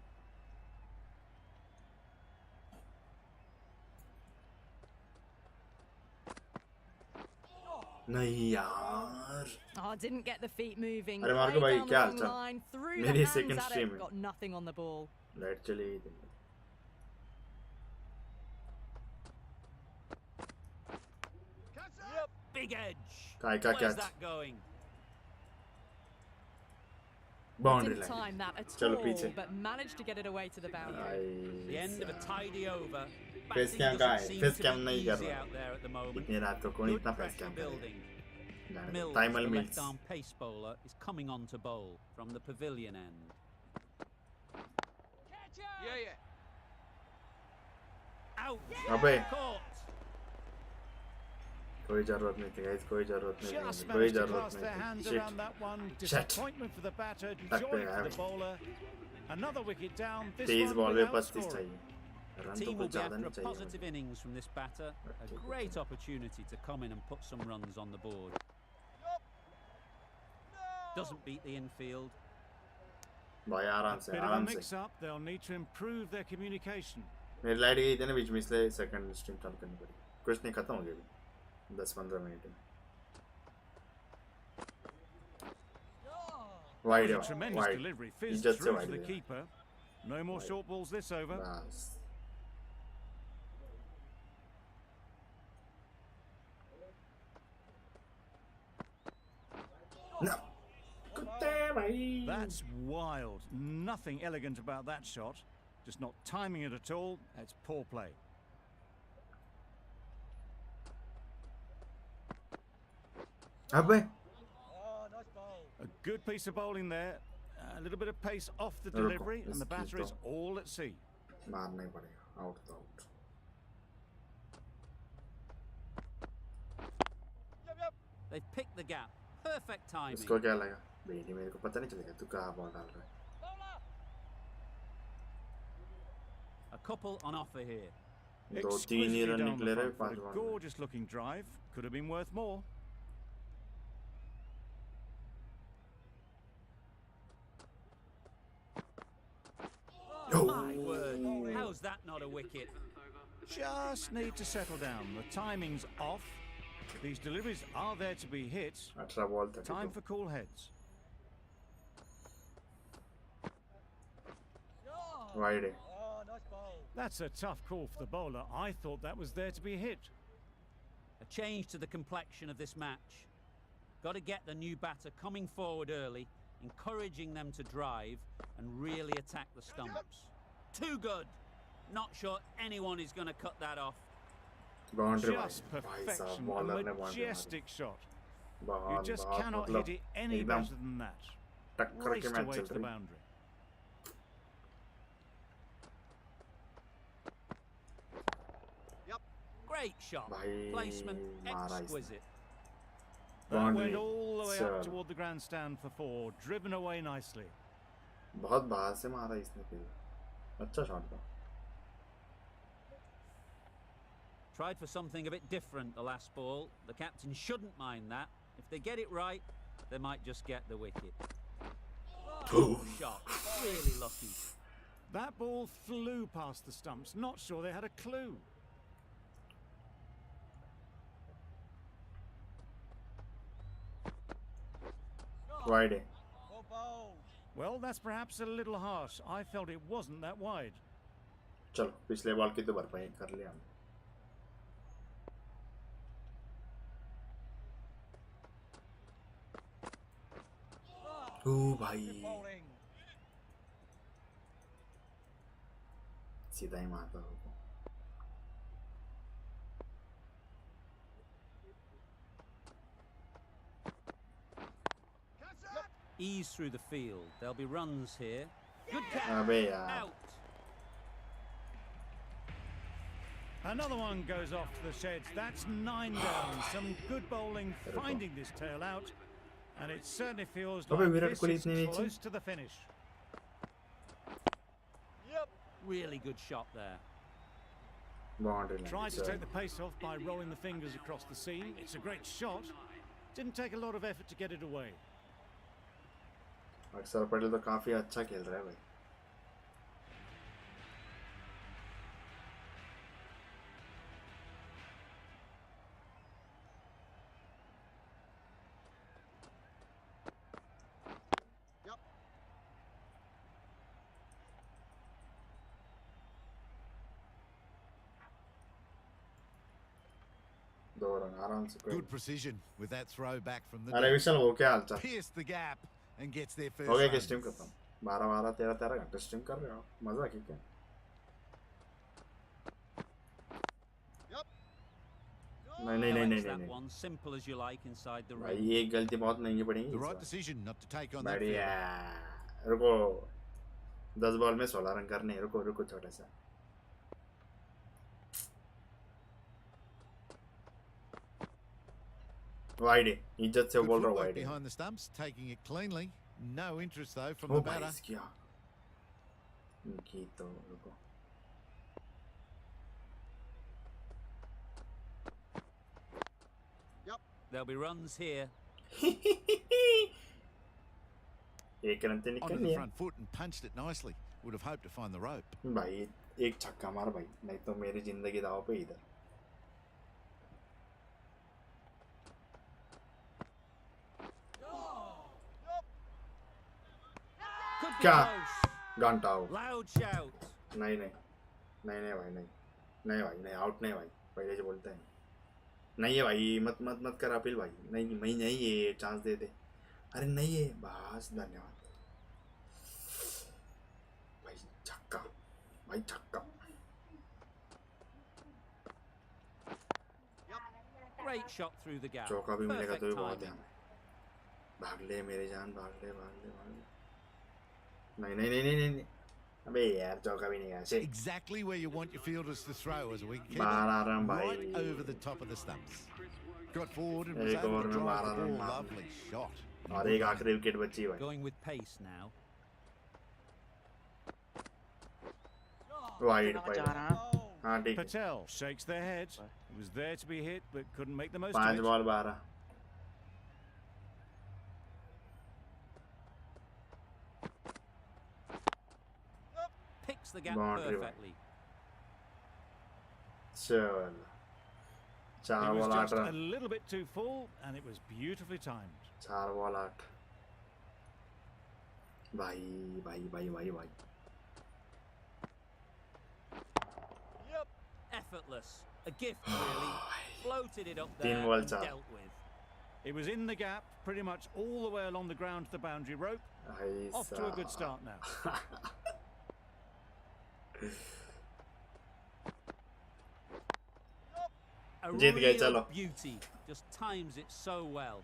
नहीं यार. Oh, didn't get the feet moving. अरे मार्को Played भाई down the क्या long हालचाल? line, threw the मेरी hands second at stream it, है. got nothing on the ball. Light चली गई थी. Big edge. काय का Where's catch? that going? Boundary Didn't line. time that at चलो all, पीछे. but managed to get it away to the boundary. The end of a tidy over. Face Batting cam doesn't कहाँ है? seem Face to cam be नहीं कर easy रहा. out there at the moment. इतनी रात को कौन Good इतना face pressure cam करेगा? building. जाने दो. Mills, Timer the Mills. left-arm pace bowler, is coming on to bowl from the pavilion end. Yeah, yeah. Out. अबे Caught. कोई जरूरत नहीं थी guys. कोई जरूरत नहीं Just थी. कोई managed to जरूरत cast their नहीं hands थी. around that one. Shit. Disappointment for the batter, Tuck joy पे for the है. bowler. Another wicket down. This तेईस one बॉल में without 35 scoring. चाहिए. The रन तो team कुछ will be ज़्यादा after a नहीं चाहिए. positive innings from this batter. A great opportunity to come in and put some runs on the board. Doesn't beat the infield. भाई आराम से Bit of a आराम से. mix-up. They'll need to improve their communication. मेरी light गई थी ना बीच में इसलिए सेकंड स्ट्रीम चालू करनी पड़ी. कुछ नहीं खत्म हो गया अभी 10-15 मिनट में. वाइड A है tremendous वाइड. delivery. Fizzed इज्जत से through to वाइड the गया. keeper. No more short balls this over. बस. No. कुत्ते भाई. That's wild. Nothing elegant about that shot. Just not timing it at all. It's poor play. अबे. A good piece of bowling there. A little bit of pace off the Ruko, delivery, and the let's batter keep is going. all at sea. मारना ही पड़ेगा. Out तो out. They've picked the gap. Perfect timing. इसको क्या लगा? बेटी मेरे को पता नहीं चलेगा तू कहाँ बॉल डाल रहा है. A couple on offer here. दो तीन ही Exquisitely रन down निकले the रहे front foot. 5 A बॉल में. gorgeous looking drive. Could have been worth more. My word. How's that not a wicket? Just need to settle down. The timing's off. These deliveries are there to be hit. 18 ball 32. Time for cool heads. Wide है. That's a tough call for the bowler. I thought that was there to be hit. A change to the complexion of this match. Got to get the new batter coming forward early, encouraging them to drive and really attack the stumps. Too good. Not sure anyone is going to cut that off. Boundary Just भाई साहब perfection. A bowler ने boundary majestic shot. You बहुत just बहुत cannot मतलब hit it any एकदम better than that. टक्कर के Raced match away चल to the रही. boundary. Great shot. भाई Placement मारा इसने. exquisite. That boundary. went all the way up चलो. toward the grandstand for 4. Driven away nicely. बहुत बाहर से मारा इसने फिर. अच्छा शॉट था. Tried for something a bit different the last ball. The captain shouldn't mind that. If they get it right, they might just get the wicket. Shot. Really lucky. That ball flew past the stumps. Not sure they had a clue. Wide है. Well, that's perhaps a little harsh. I felt it wasn't that wide. चलो पिछले ball की तो भरपाई कर लिया हमने। ओ भाई सीधा ही मारता हो। Ease through the field. There'll be runs here. Good catch. अबे यार Out. Another one goes off to the sheds. That's 9 down. Some good bowling finding this tail out. And it certainly feels अबे like Virat this Kohli is इतने नीचे? close to the finish. Really good shot there. Boundary Tried to line take the pace off by rolling the fingers across the seam. It's a great shot. Didn't take a lot of effort to get it away. अक्षर पटेल तो काफी अच्छा खेल रहा है भाई। दो run आराम से कोई। Good precision with that throw back from the अरे deep. विशाल वो क्या हाल चाल? Pierced the gap and gets their first हो गया run. कि स्ट्रीम खत्म? 12 13 घंटे स्ट्रीम कर रहे हो? मजा की क्या? नहीं नहीं नहीं नहीं Collects that नहीं one, simple as you like inside the भाई ring. ये एक गलती बहुत महंगी पड़ेगी The इस right bar. decision not to take on that बढ़िया field. रुको 10 बॉल में 16 रन करने हैं। रुको रुको छोटा सा वाइड है इज्जत से Good बोल रहा हूँ footwork वाइड है। behind the stumps, taking it cleanly. No interest though from ओ the भाई batter. इसकी इनकी तो रुको There'll be runs here. एक रन तो निकल Onto the लिया front foot and punched it nicely. Would have hoped to find the rope. भाई। एक छक्का मार भाई नहीं तो मेरी जिंदगी दाव पे इधर। Could be क्या? close. घंटा आउट। Loud shout. नहीं नहीं नहीं नहीं भाई नहीं नहीं भाई नहीं आउट नहीं भाई पहले से बोलते हैं नहीं है भाई मत मत मत कर अपील भाई नहीं मैं नहीं है चांस दे दे अरे नहीं है बस धन्यवाद भाई छक्का भाई छक्का Great shot through the gap. चौका भी मिलेगा तो भी Perfect बहुत है timing. हमें भाग ले मेरे जान भाग ले भाग ले भाग ले नहीं नहीं नहीं नहीं नहीं अबे यार चौका भी नहीं ऐसे Exactly where you want your fielders to throw as a wicketkeeper. 12 run भाई Right over the top of the stumps. Got forward and was एक able ओवर to में drive 12 the रन ball. मार Lovely shot. और एक आखिरी wicket बची भाई Going with pace now. Wide पहले हाँ ठीक है Patel shakes their head. It was there to be hit, but couldn't make the most 5 of it. Ball 12 Picks the gap Boundary line. perfectly. चल 4 It was ball 8 just a run little bit too full, and it was beautifully timed. 4 ball 8 भाई भाई भाई भाई भाई Effortless. A gift, really. Floated it up तीन there ball and चार। dealt with. It was in the gap, pretty much all the way along the ground to the boundary rope. भाई Off to a good start now. A जीत गए, real चलो। beauty. Just times it so well.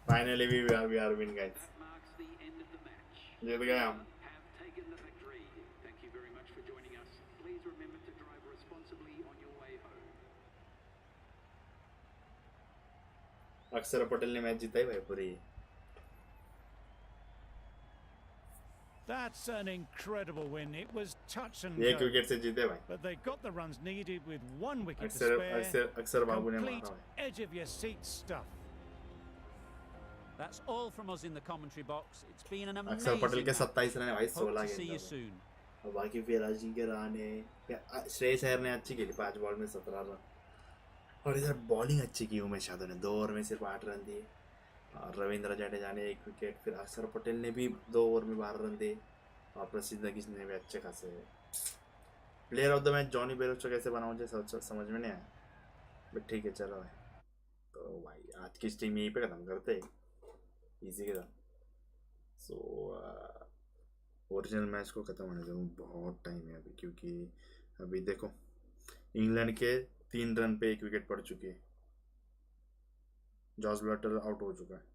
Finally we are win guys That marks the end of the match. जीत गए हम Have taken the victory. Thank you very much for joining us. Please remember to drive responsibly on your way home. अक्षर पटेल ने match जीता ही भाई पूरी That's an incredible win. It was touch and एक go. Wicket से जीते भाई But they got the runs needed with one wicket to अक्षर spare. अक्षर अक्षर बाबू ने Complete मारा भाई edge of your seat stuff. That's all from us in the commentary box. It's been an अक्षर amazing पटेल के match. 27 रन है भाई Hope 16 to see you गेंदों में soon. और बाकी फिराज सिंह के रन है श्रेयस अय्यर ने अच्छी खेली 5 बॉल में 17 रन और इधर बॉलिंग अच्छी की उमेश यादव ने 2 ओवर में सिर्फ 8 रन दिए और रविंद्र जडेजा ने 1 विकेट फिर अक्षर पटेल ने भी 2 ओवर में 12 रन दिए और प्रसिद्ध किसने भी अच्छे खासे player of the match Jonny Bairstow कैसे बनाऊं मुझे समझ में नहीं आया, बट ठीक है चलो भाई। तो भाई आज की स्ट्रीम यहीं पे ख़त्म करते हैं, इजी के साथ। सो ओरिजिनल मैच को ख़त्म होने दो, बहुत टाइम है अभी, क्योंकि अभी देखो इंग्लैंड के 3 रन पे 1 विकेट पड़ चुकी है, जॉर्ज ब्लटर आउट हो चुका है।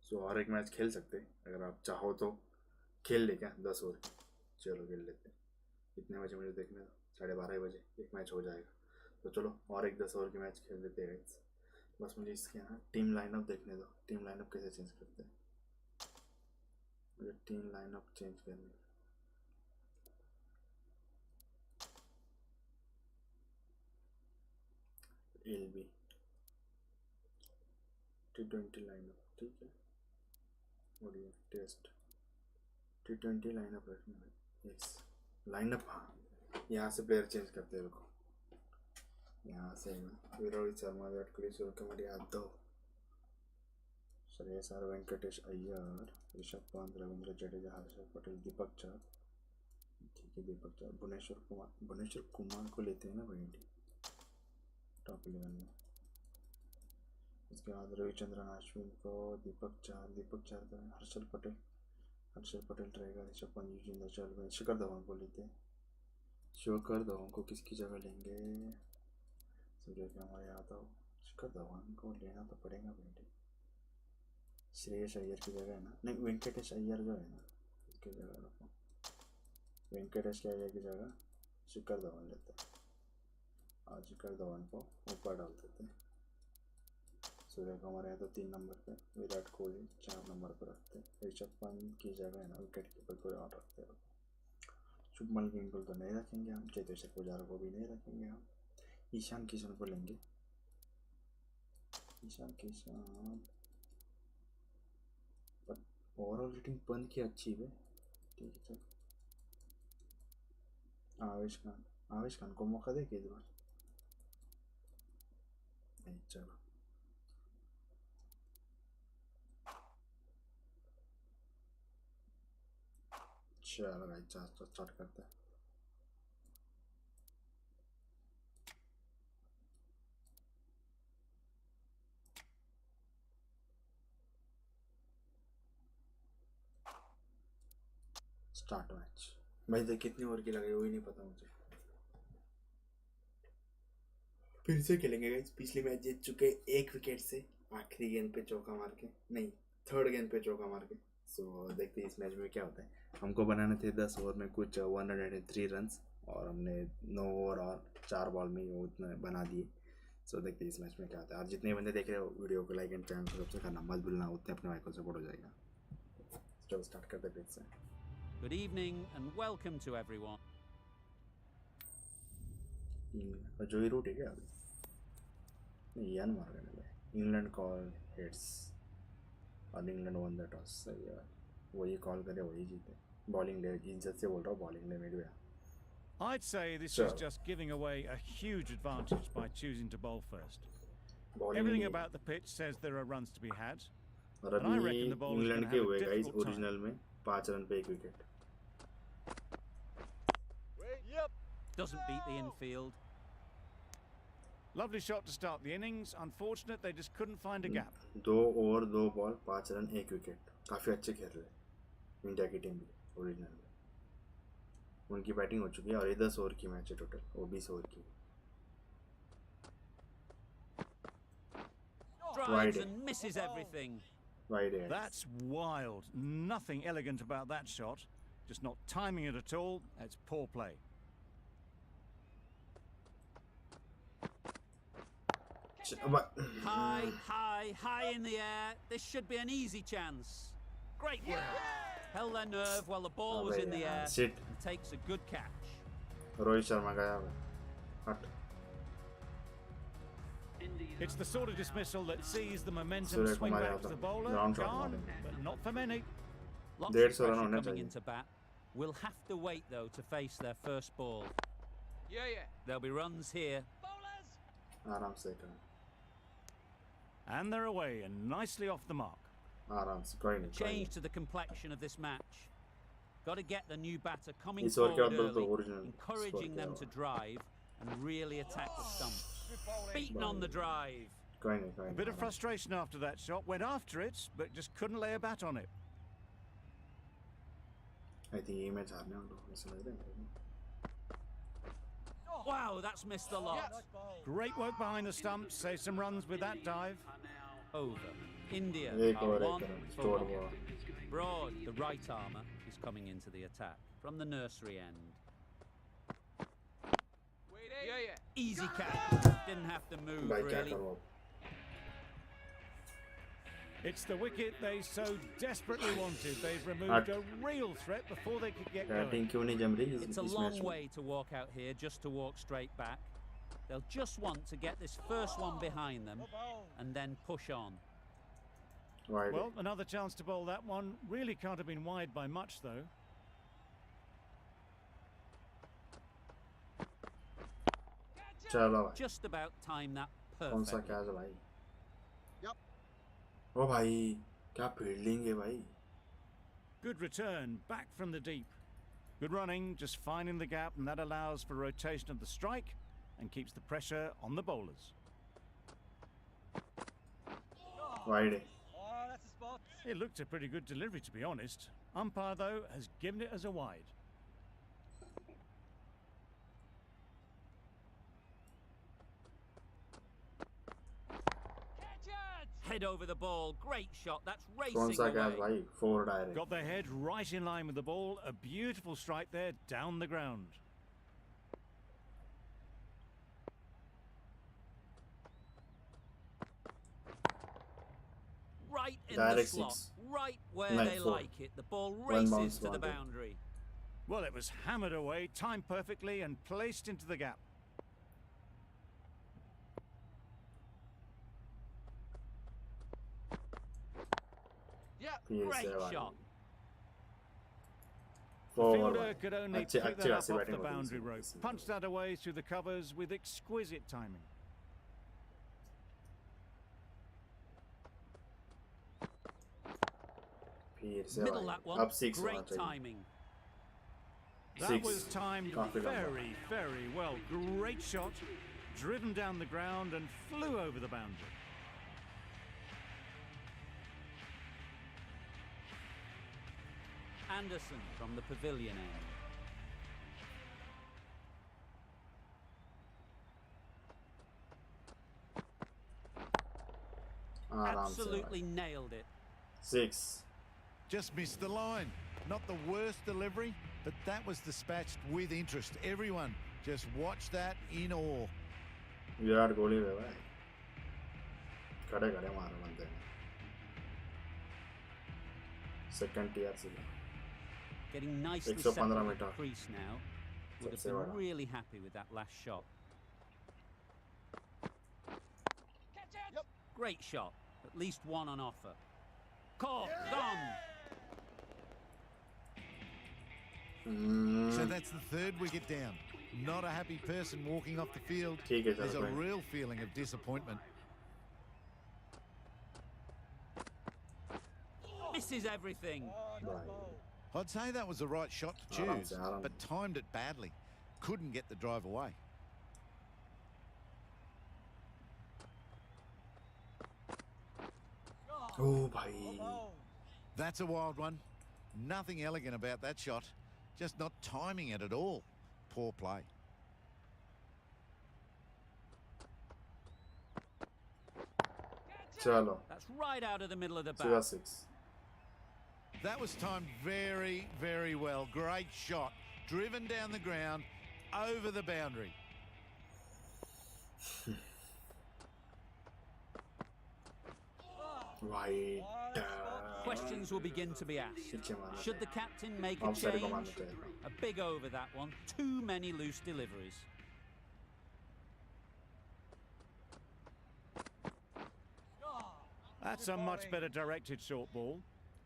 सो और एक मैच खेल सकते हैं अगर आप चाहो तो, खेल ले क्या 10 ओवर। चलो खेल लेते हैं, कितने बजे मुझे देखने दो, 12:30 बजे एक मैच हो जाएगा। तो चलो और एक 10 ओवर की मैच खेल लेते हैं। बस मुझे इसके ना टीम लाइनअप देखने दो, टीम लाइनअप कैसे चेंज करते हैं, मुझे टीम लाइनअप चेंज करनी है। LB T20 लाइनअप, ठीक है, बढ़िया। टेस्ट T20 लाइनअप रखना है, यस लाइनअप। हाँ यहाँ से प्लेयर चेंज करते हैं, रुको यहाँ से ना रोहित शर्मा, विराट कोहली, सूर्यकुमार यादव, श्रेयस अय्यर, वेंकटेश अय्यर, ऋषभ पंत, रविंद्र जडेजा, हर्षल पटेल, दीपक चार, ठीक है दीपक चार, भुवनेश्वर कुमार को लेते हैं ना भाई टॉप 11 में। इसके बाद रविचंद्रन अश्विन को, दीपक चार का हर्षल पटेल रहेगा, ऋषभ पंत, युजवेंद्र चहल, शिखर धवन को लेते हैं। शिखर धवन को किसकी जगह लेंगे, सूर्यकुमार यादव, शिखर धवन को लेना तो पड़ेगा भाई। श्रेयस अय्यर की जगह है ना, नहीं वेंकटेश अय्यर जो है ना उसकी जगह रखो, वेंकटेश अय्यर की जगह शिखर धवन लेते हैं, और शिखर धवन को ऊपर डाल देते हैं। सूर्यकुमार यादव 3 नंबर पे, विराट कोहली 4 नंबर पर रखते हैं। ऋषभ पंत की जगह है ना विकेट कीपर कोई और रखते हैं। शुभमन गिल को तो नहीं रखेंगे हम, चेतेश्वर पुजारा को भी नहीं रखेंगे हम, ईशान किशन को लेंगे। ईशान किशन पर ओवरऑल रेटिंग पंत की अच्छी है, ठीक है चल। आवेश खान को मौका दे के इस बार नहीं, चलो चलो भाई स्टार्ट करते हैं। Start match. मैच देख कितनी ओवर की लग रही है वही नहीं पता मुझे, फिर से खेलेंगे गाइस। पिछली मैच जीत चुके 1 विकेट से, आखिरी गेंद पे चौका मार के, नहीं 3rd गेंद पे चौका मार के। सो देखते हैं इस मैच में क्या होता है। हमको बनाने थे 10 ओवर में कुछ 103 रन, और हमने 9 ओवर और 4 बॉल में वो उतने बना दिए। सो देखते हैं इस मैच में क्या होता है। और जितने बंदे देख रहे हो वीडियो को लाइक एंड चैनल को सब्सक्राइब करना मत भूलना, उतने अपने भाई को सपोर्ट हो जाएगा। चलो स्टार्ट करते हैं फिर से। Good evening and welcome to everyone. जो ही रूट है क्या अभी, नहीं यान मार रहे हैं। इंग्लैंड कॉल हेड्स और इंग्लैंड वन द टॉस, सही है, वही कॉल करे वही जीते। बॉलिंग ले, इज्जत से बोल रहा हूँ, बॉलिंग ले मिड गया। I'd say this is just giving away a huge advantage by choosing to bowl first. Everything about the pitch says there are runs to be had. और अभी इंग्लैंड के हुए गाइस ओरिजिनल में 5 run पे 1 wicket. Doesn't beat the infield. Lovely shot to start the innings. Unfortunate they just couldn't find a gap. 2 over 2 ball 5 run 1 wicket, काफ़ी अच्छे खेल रहे इंडिया की टीम भी ओरिजिनल में। उनकी बैटिंग हो चुकी है और ये 10 ओवर की मैच है टोटल, वो 20 ओवर की। Drives and misses everything. Wide. That's wild. Nothing elegant about that shot. Just not timing it at all. It's poor play. High in the air. This should be an easy chance. Great work. Held their nerve while the ball was in the air. Sit. And takes a good catch. Rohit Sharma गया हट। It's the sort of dismissal that sees the momentum swing back to the bowler. Gone, but not for many. Lots of pressure coming into bat. We'll have to wait though to face their first ball. Yeah. There'll be runs here. आराम से कर। And they're away and nicely off the mark. आराम से कोई नहीं Change to the complexion of this match. Got to get the new batter coming इस over के forward बाद तो early, original encouraging score them क्या to हुआ? drive and really attack the stumps. Beaten on the drive. कोई नहीं कोई A नहीं bit of आराम से। frustration after that shot. Went after it, but just couldn't lay a bat on it. I think ये match हारने वाला हूँ ऐसा लग रहा है मुझे। Wow, that's missed a lot. Great work behind the stumps. Save some runs with that dive. Over. India एक are और एक 1 रन for स्कोर 1. हुआ। Broad, the right armour, is coming into the attack from the nursery end. Yeah, yeah. Easy catch. Didn't have to move भाई क्या really. करूँ It's the wicket they so desperately wanted. They've removed a real threat before they could get batting going. क्यों नहीं जम रही It's a इस long match में? way to walk out here just to walk straight back. They'll just want to get this first one behind them and then push on. Wide. Well, another chance to bowl that one. Really can't have been wide by much, though. चलो भाई Just about timed that कौन सा perfectly. Catch है भाई? ओ भाई क्या fielding है भाई? Good return, back from the deep. Good running, just finding the gap, and that allows for rotation of the strike and keeps the pressure on the bowlers. Wide है। It looked a pretty good delivery, to be honest. Umpire, though, has given it as a wide. Head over the ball. Great shot. That's कौन racing सा catch away. भाई? 4 direct. Got their head right in line with the ball. A beautiful strike there, down the ground. Right in Direct the slot. six. Right where Nice they four. like it. The ball One races bounce to the boundary. boundary. Well, it was hammered away, timed perfectly, and placed into the gap. Yeah. फिर Great से भाई। shot. The 4 fielder भाई। could only अच्छी pick अच्छी that up खासी off batting the होती है boundary इसमें, rope. इसमें। Punched that away through the covers with exquisite timing. फिर से Middle भाई। that one. अब 6 होना Great चाहिए। timing. That Six. was timed काफी लंबा। very, very well. Great shot. Driven down the ground and flew over the boundary. Anderson from the pavilion end. आराम से Absolutely भाई। nailed it. 6 Just missed the line. Not the worst delivery, but that was dispatched with interest. Everyone just watched that in awe. Virat Kohli है भाई। खड़े खड़े मारे बंदे ने। सेकंड टीआर से। Getting nicely 115 settled at the meter. crease now. Would have सबसे been बड़ा। really happy with that last shot. Great shot. At least one on offer. Caught. Gone. So that's the third wicket down. Not a happy person walking off the field. ठीक है There's चलो a भाई। real feeling of disappointment. Misses everything. भाई। I'd say that was the right shot to आराम choose, से, आराम but से। timed it badly. Couldn't get the drive away. ओ भाई। That's a wild one. Nothing elegant about that shot. Just not timing it at all. Poor play. चलो That's right out of the middle of the सीधा bat. 6। That was timed very, very well. Great shot. Driven down the ground, over the boundary. Wide. Questions will begin to be asked. पीछे मारना Should the चाहिए। captain make a Offside को change? मारना चाहिए। A big over that one. Too many loose deliveries. That's a much better directed short ball.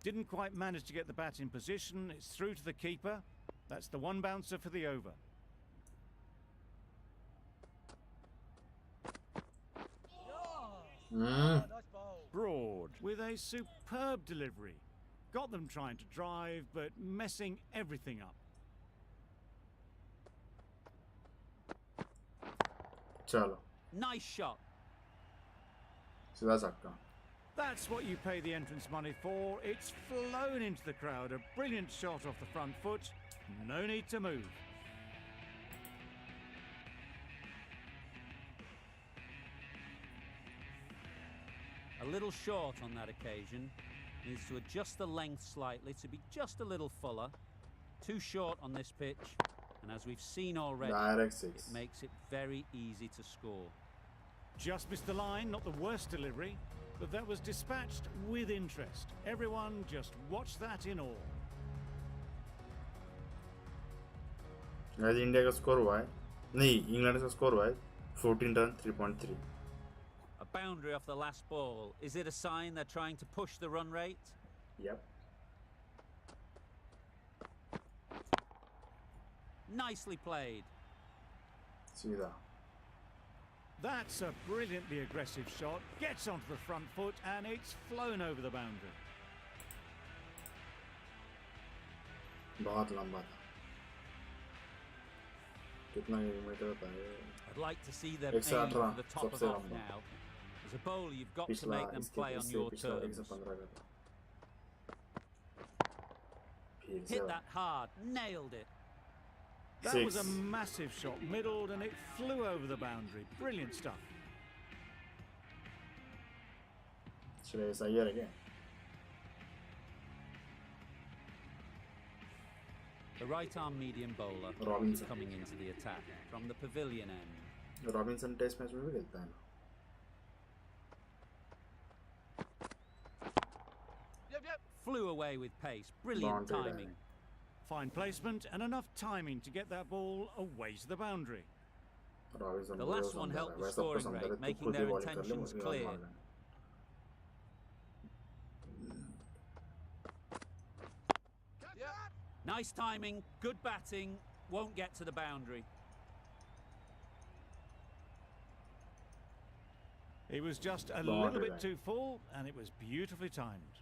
Didn't quite manage to get the bat in position. It's through to the keeper. That's the one bouncer for the over. with a superb delivery. Got them trying to drive, but messing everything up. चलो Nice shot. सीधा छक्का. That's what you pay the entrance money for. It's flown into the crowd. A brilliant shot off the front foot. No need to move. A little short on that occasion. Needs to adjust the length slightly to be just a little fuller. Too short on this pitch. And as we've seen already, Direct it 6. makes it very easy to score. Just missed the line, not the worst delivery, but that was dispatched with interest. Everyone just watch that in awe. आज India का score हुआ है, नहीं England का score हुआ है 14 run 3.3. A boundary off the last ball. Is it a sign they're trying to push the run rate? Yep. Nicely played. सीधा. That's a brilliantly aggressive shot. Gets onto the front foot and it's flown over the boundary. बहुत लंबा था. कितना metre था ये? I'd like to see them aim 118 for the top of सबसे off लंबा. now. As a bowler, you've got to पिछला make them इसके play on इससे your पिछला terms. 115 का था. फिर से Hit that hard, nailed it. That 6. was a massive shot, middled, and it flew over the boundary. Brilliant stuff. Shreyas Iyer again. The right arm medium bowler is Robinson. coming into the attack from the pavilion end. Robinson test match में भी खेलता है ना. Yep, yep. Flew away with pace. Brilliant Boundary timing. Fine placement and enough timing to get that ball away to the boundary. Robinson The मुझे last one पसंद helped है. the वैसा scoring पसंद है rate, तो making खुद ही their bowling कर ले, intentions मुझे clear. मार लेना. Yep. Nice timing, good batting, won't get to the boundary. He was just a Boundary little bit line. too full and it was beautifully timed.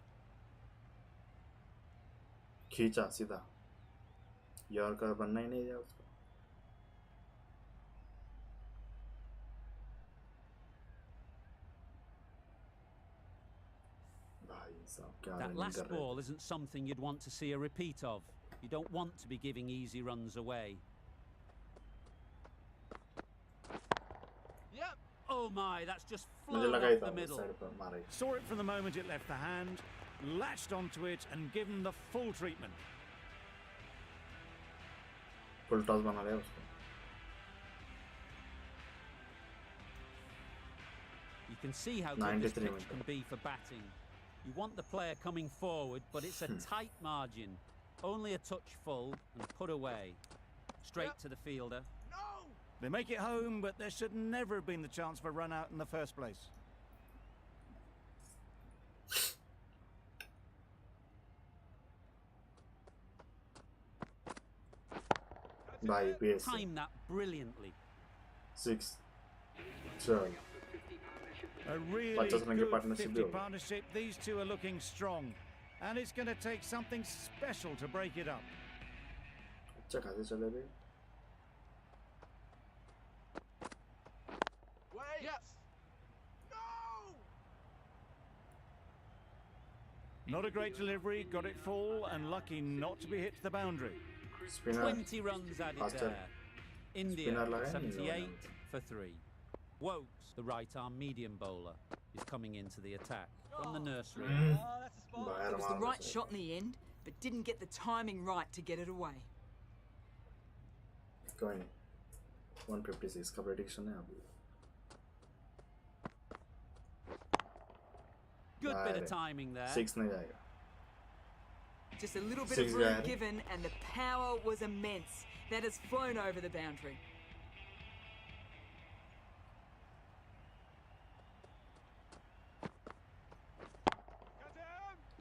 खींचा सीधा. Yorker बनना ही नहीं दिया उसको. भाई साहब क्या That रनिंग last कर रहे ball isn't something you'd want to see a repeat of. You don't want to be giving easy runs away. Yep. Oh my, that's just मुझे flown लगा ही off था the उस middle. साइड पर मारे. Saw it from the moment it left the hand, latched onto it and given the full treatment. Full toss बना लिया उसको. You can see how good this 93 pitch can be for batting. You want the player coming forward, but it's a tight margin. Only a touch full and put away. Straight Yep. to the fielder. No. They make it home, but there should never have been the chance for a run out in the first place. भाई pace Time that brilliantly. 6 चल. A really 50 run की good partnership 50 भी होगी. partnership. These two are looking strong. And it's going to take something special to break it up. अच्छा खासे चले भाई. Wait. Yes. No. Not a great delivery, got it full and lucky not to be hit to the boundary. Spinner 20 runs added Faster. there. India Spinner लगाया नहीं 78 उन्होंने. for 3. Wokes, the right arm medium bowler, is coming into the attack from the nursery. Oh, that's a spot. बाहर It was the मार right रहे थे. shot in the end, but didn't get the timing right to get it away. कोई नहीं. 156 का prediction है अभी. Good bit of Direct. timing there. 6 नहीं जाएगा. Just a little bit Six of room guy. given, and the power was immense. That has flown over the boundary.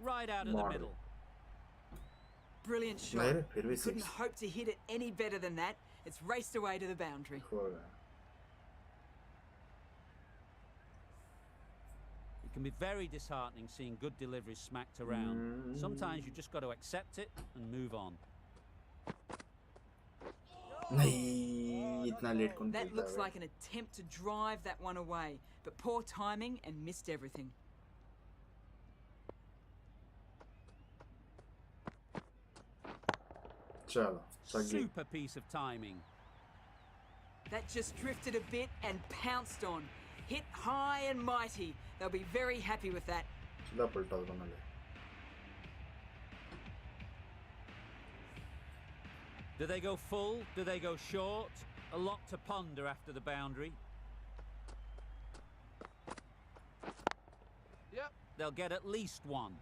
Right out of the Model. middle. Brilliant shot. नहीं रे, फिर भी Couldn't 6 hope to hit it any better than that. It's raced away to the boundary. हो गया. It can be very disheartening seeing good deliveries smacked around. Sometimes you just got to accept it and move on. नहीं इतना late कौन That खेलता looks है like an attempt to drive that one away, but poor timing and missed everything. चलो सगी Super piece of timing. That just drifted a bit and pounced on. Hit high and mighty. They'll be very happy with that. सीधा पलटा बना ले Do they go full? Do they go short? A lot to ponder after the boundary. Yep. They'll get at least one.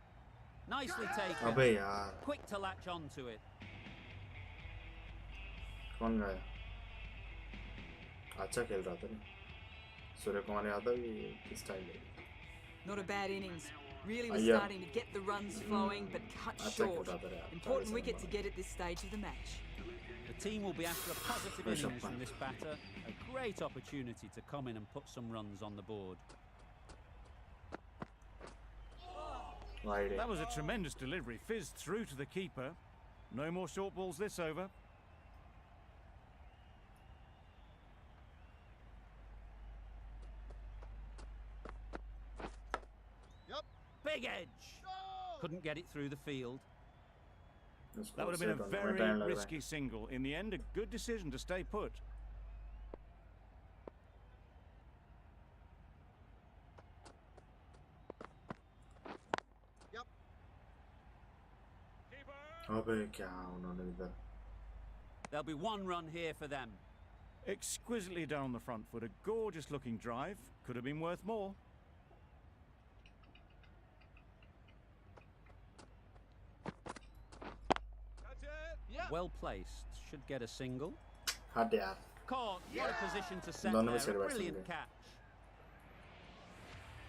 Nicely taken. अबे यार Quick to latch onto it. कौन गया अच्छा खेल रहा था सूर्य कुमार यादव की स्टाइल है Not a bad innings. Really was Yeah. starting to get the runs flowing, but cut short. Important wicket to get at this stage of the match. The team will be after a positive Push up, innings from man. this batter. A great opportunity to come in and put some runs on the board. Wide That was a tremendous delivery, fizzed through to the keeper. No more short balls this over. Big edge. Couldn't get it through the field. That would have been a very risky single. In the end, a good decision to stay put. अबे क्या उन्होंने इधर There'll be one run here for them. Exquisitely done on the front foot. A gorgeous looking drive. Could have been worth more. That's it. Yep. Well placed. Should get a single. हट यार Caught. What a position to set दोनों में there. से A reverse brilliant होंगे। catch.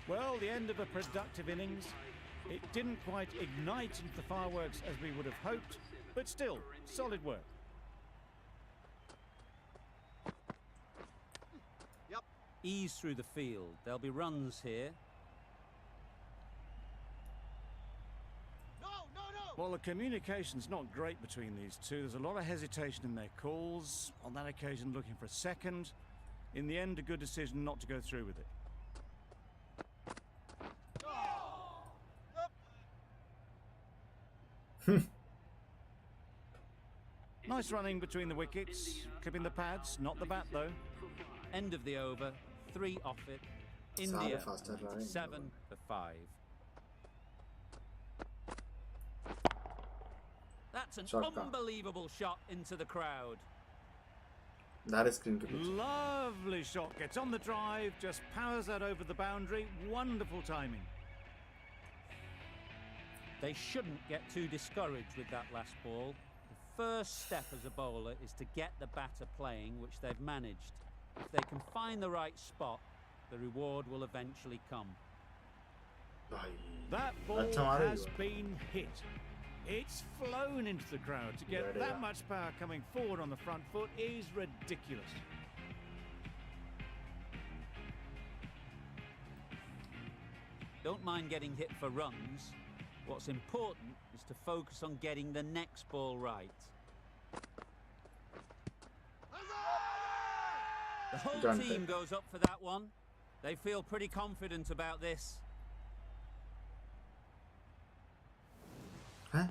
Well, the end of a productive innings. It didn't quite ignite into the fireworks as we would have hoped, but still, solid work. Yep. Ease through the field. There'll be runs here. No, no, no. Well, the communication's not great between these two. There's a lot of hesitation in their calls. On that occasion, looking for a second. In the end, a good decision not to go through with it. Nice running between the wickets, clipping the pads, not the bat though. End of the over. 3 off it. सारे India faster to running. 7 for 5. That's an Shot का। unbelievable shot into the crowd. दार screen के पीछे Lovely shot, gets on the drive, just powers that over the boundary. Wonderful timing. They shouldn't get too discouraged with that last ball. The first step as a bowler is to get the batter playing, which they've managed. If they can find the right spot, the reward will eventually come. भाई That ball अच्छा मारे has हुआ। been hit. It's flown into the crowd. To get Yeah, that yeah. much power coming forward on the front foot is ridiculous. Don't mind getting hit for runs. What's important is to focus on getting the next ball right. The whole Done. team goes up for that one. They feel pretty confident about this. हैं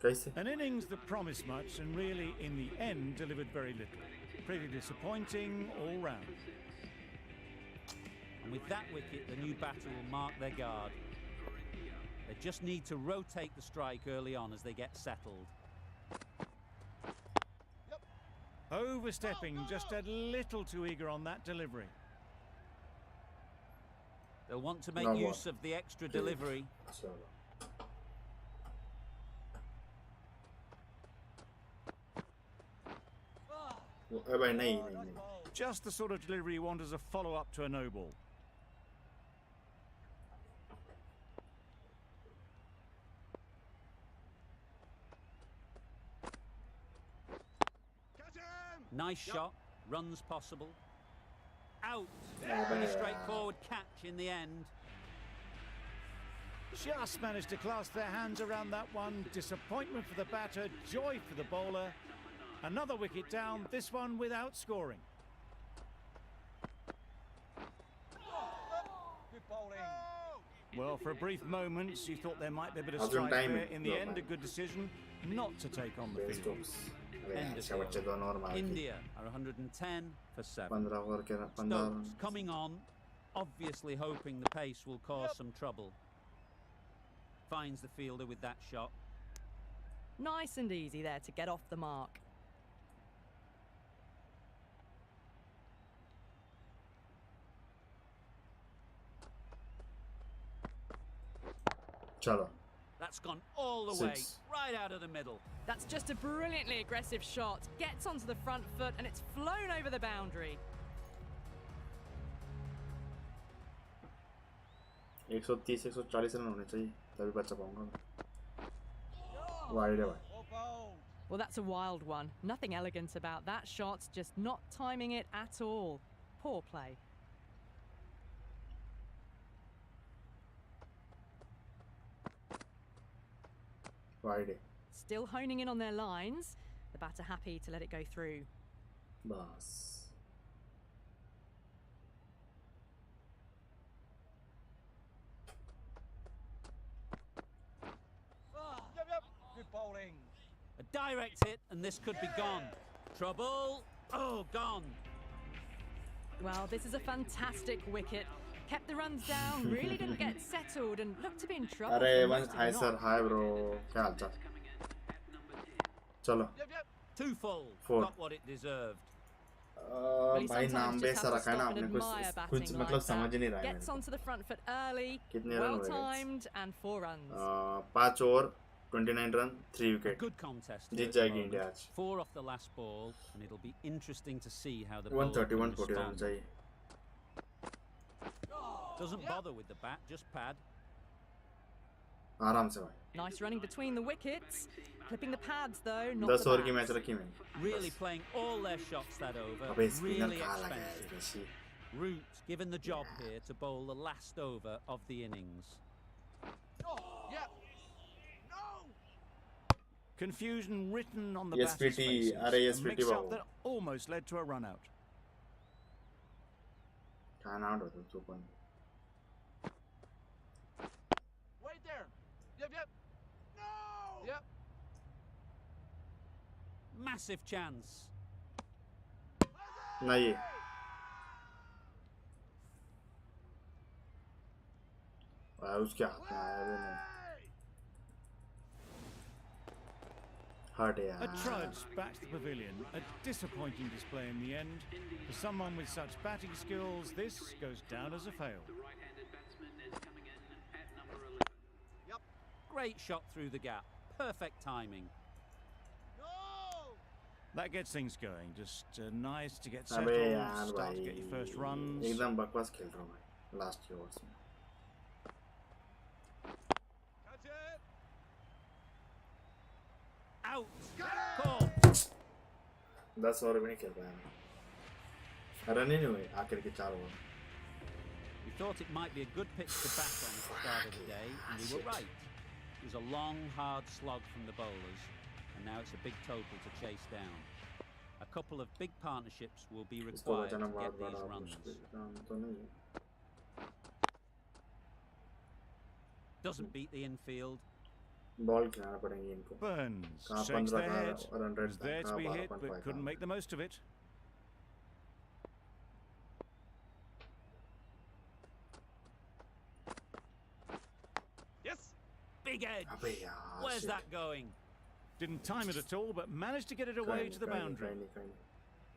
कैसे An innings that promised much and really, in the end, delivered very little. Pretty disappointing all round. And with that wicket, the new batter will mark their guard. They just need to rotate the strike early on as they get settled. Overstepping, just a little too eager on that delivery. They'll want to make No, use of the extra delivery. चलो ए भाई नहीं नहीं नहीं Just the sort of delivery you want as a follow-up to a no ball. Catch him. Nice shot, runs possible. Out. Yeah, Pretty yeah. straightforward catch in the end. Just managed to clasp their hands around that one. Disappointment for the batter, joy for the bowler. Another wicket down, this one without scoring. Good bowling. Well, for a brief moment, you thought there might be a bit of How's your strife there. timing? In the No, end, a man. good decision not to take on the Ben field. Stokes अरे End of शेवटचे field. 2 over मारले India are 110 for 7. 15 over केला 15 Stokes coming on, obviously hoping the pace will cause some trouble. Finds the fielder with that shot. Nice and easy there to get off the mark. चलो That's gone all the way, Six. right out of the middle. That's just a brilliantly aggressive shot. Gets onto the front foot and it's flown over the boundary. 130 140 run होने चाहिए तभी बचा पाऊंगा मैं wide है भाई Well bowled. Well, that's a wild one. Nothing elegant about that shot, just not timing it at all. Poor play. Wide है Still honing in on their lines. The batter happy to let it go through. बस Yep. Good bowling. A direct hit, and this could be gone. Trouble. Oh, gone. Well, this is a fantastic wicket. Kept the runs down, really didn't get settled and looked to be in trouble. अरे for one most of hi the sir knock. Hi bro क्या हाल चाल चलो Yep. Too full. Four. Got what it deserved. Well, he भाई sometimes नाम just Besa has to रखा है ना stop and आपने admire कुछ batting मतलब like समझ ही नहीं that. रहा है Gets मेरे onto the front foot early. कितने रन Well हुए guys? timed and 4 runs. 5 over 29 run 3 A wicket good contest. here Jeet at the जाएगी moment. इंडिया आज 4 off the last ball, and it'll be interesting to see how the 130 bowler can 140 run respond. चाहिए Doesn't bother with the bat, just pad. आराम से भाई Nice running between the wickets. Clipping the pads though, not 10 the over की match bats. रखी मैंने Really playing all their shots that over. अबे spinner Really कहाँ लगा है expensive. इसमें Root given the job here to bowl the last over of the innings. Yep. No. Confusion written on the Yes, batter's PT. faces. अरे yes, A PT mix-up Babu. that almost led to a run out. Time out होता है तो अपन Wait there. Yep. No. Yep. Massive chance. नहीं भाई उसके हाथ में आया भी नहीं हट A यार trudge back to the pavilion. A disappointing display in the end. For someone with such batting skills, this goes down as a fail. The right-handed batsman is coming in at number 11. Great shot through the gap. Perfect timing. No. That gets things going. Just nice to get अबे settled, यार start to भाई get your first runs. एकदम बकवास खेल रहा हूँ भाई last के ओवर्स में Catch it. Out. Caught. 10 over भी नहीं खेल पाया मैं रन ही नहीं हुए आखिर के 4 over We thought it might be a good pitch to bat on at the start of the day, and we were right. It was a long, hard slog from the bowlers, and now it's a big total to chase down. A couple of big partnerships will be इसको required बचाना to बहुत get these बड़ा runs. मुश्किल काम तो नहीं है Doesn't beat the infield. Ball खिलाना पड़ेंगे इनको Burns कहाँ shakes 15 their head. का run Was there to be hit, but couldn't make the most of it. Yes. Big edge. अबे यार Where's shit. that going? Didn't time it at all, but managed to get it away to the boundary. कहीं नहीं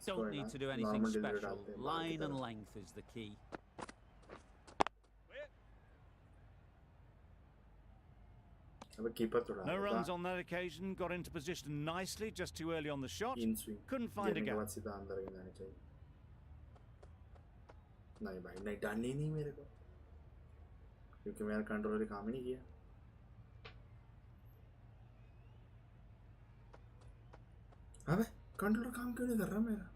Don't need to do anything Normal delivery special. डालते हैं, बाहर की Line and तरफ। length is the key. अबे keeper तो डाल No देता। runs on that occasion. Got into position nicely, just too early on the shot. In swing Couldn't find a गिरने के gap. बाद सीधा अंदर ही जाना चाहिए नहीं भाई नहीं डालनी नहीं मेरे को क्योंकि मेरा कंट्रोलर ने काम ही नहीं किया अबे कंट्रोलर काम क्यों नहीं कर रहा मेरा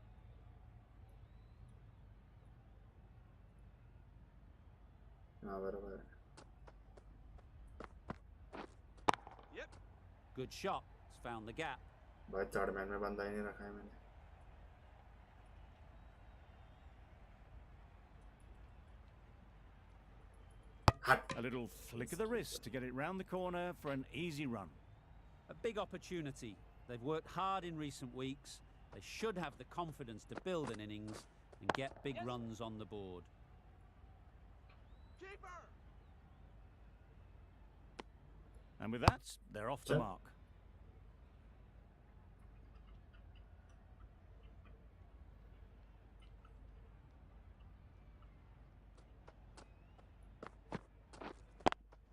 हाँ बराबर है Good shot. It's found the gap. भाई थर्ड मैन में बंदा ही नहीं रखा है मैंने. A little flick of the wrist to get it round the corner for an easy run. A big opportunity. They've worked hard in recent weeks. They should have the confidence to build an innings and get big runs on the board. Keeper! And with that, they're off the mark.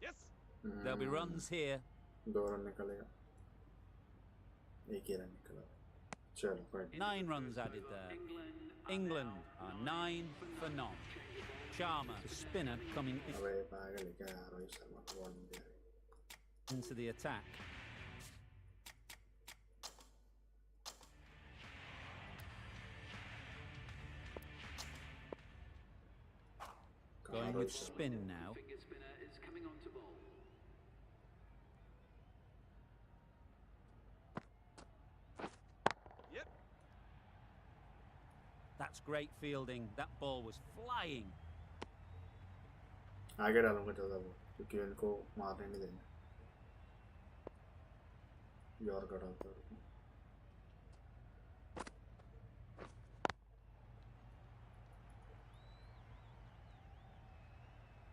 Yes! There'll be runs here. 2 run निकलेगा. 1 ही run निकला. चलो कोई. 9 runs added there. England are 9 for none. Sharma, the spinner, coming अबे पागल है क्या यार, रोहित शर्मा को बॉल नहीं दे रहे. into the attack. Going with spin now. Finger spinner is coming on to bowl. Yep. That's great fielding. That ball was flying. आगे डालूंगा ज़्यादा वो, क्योंकि इनको मारने नहीं देना. यॉर्कर डालता हूँ.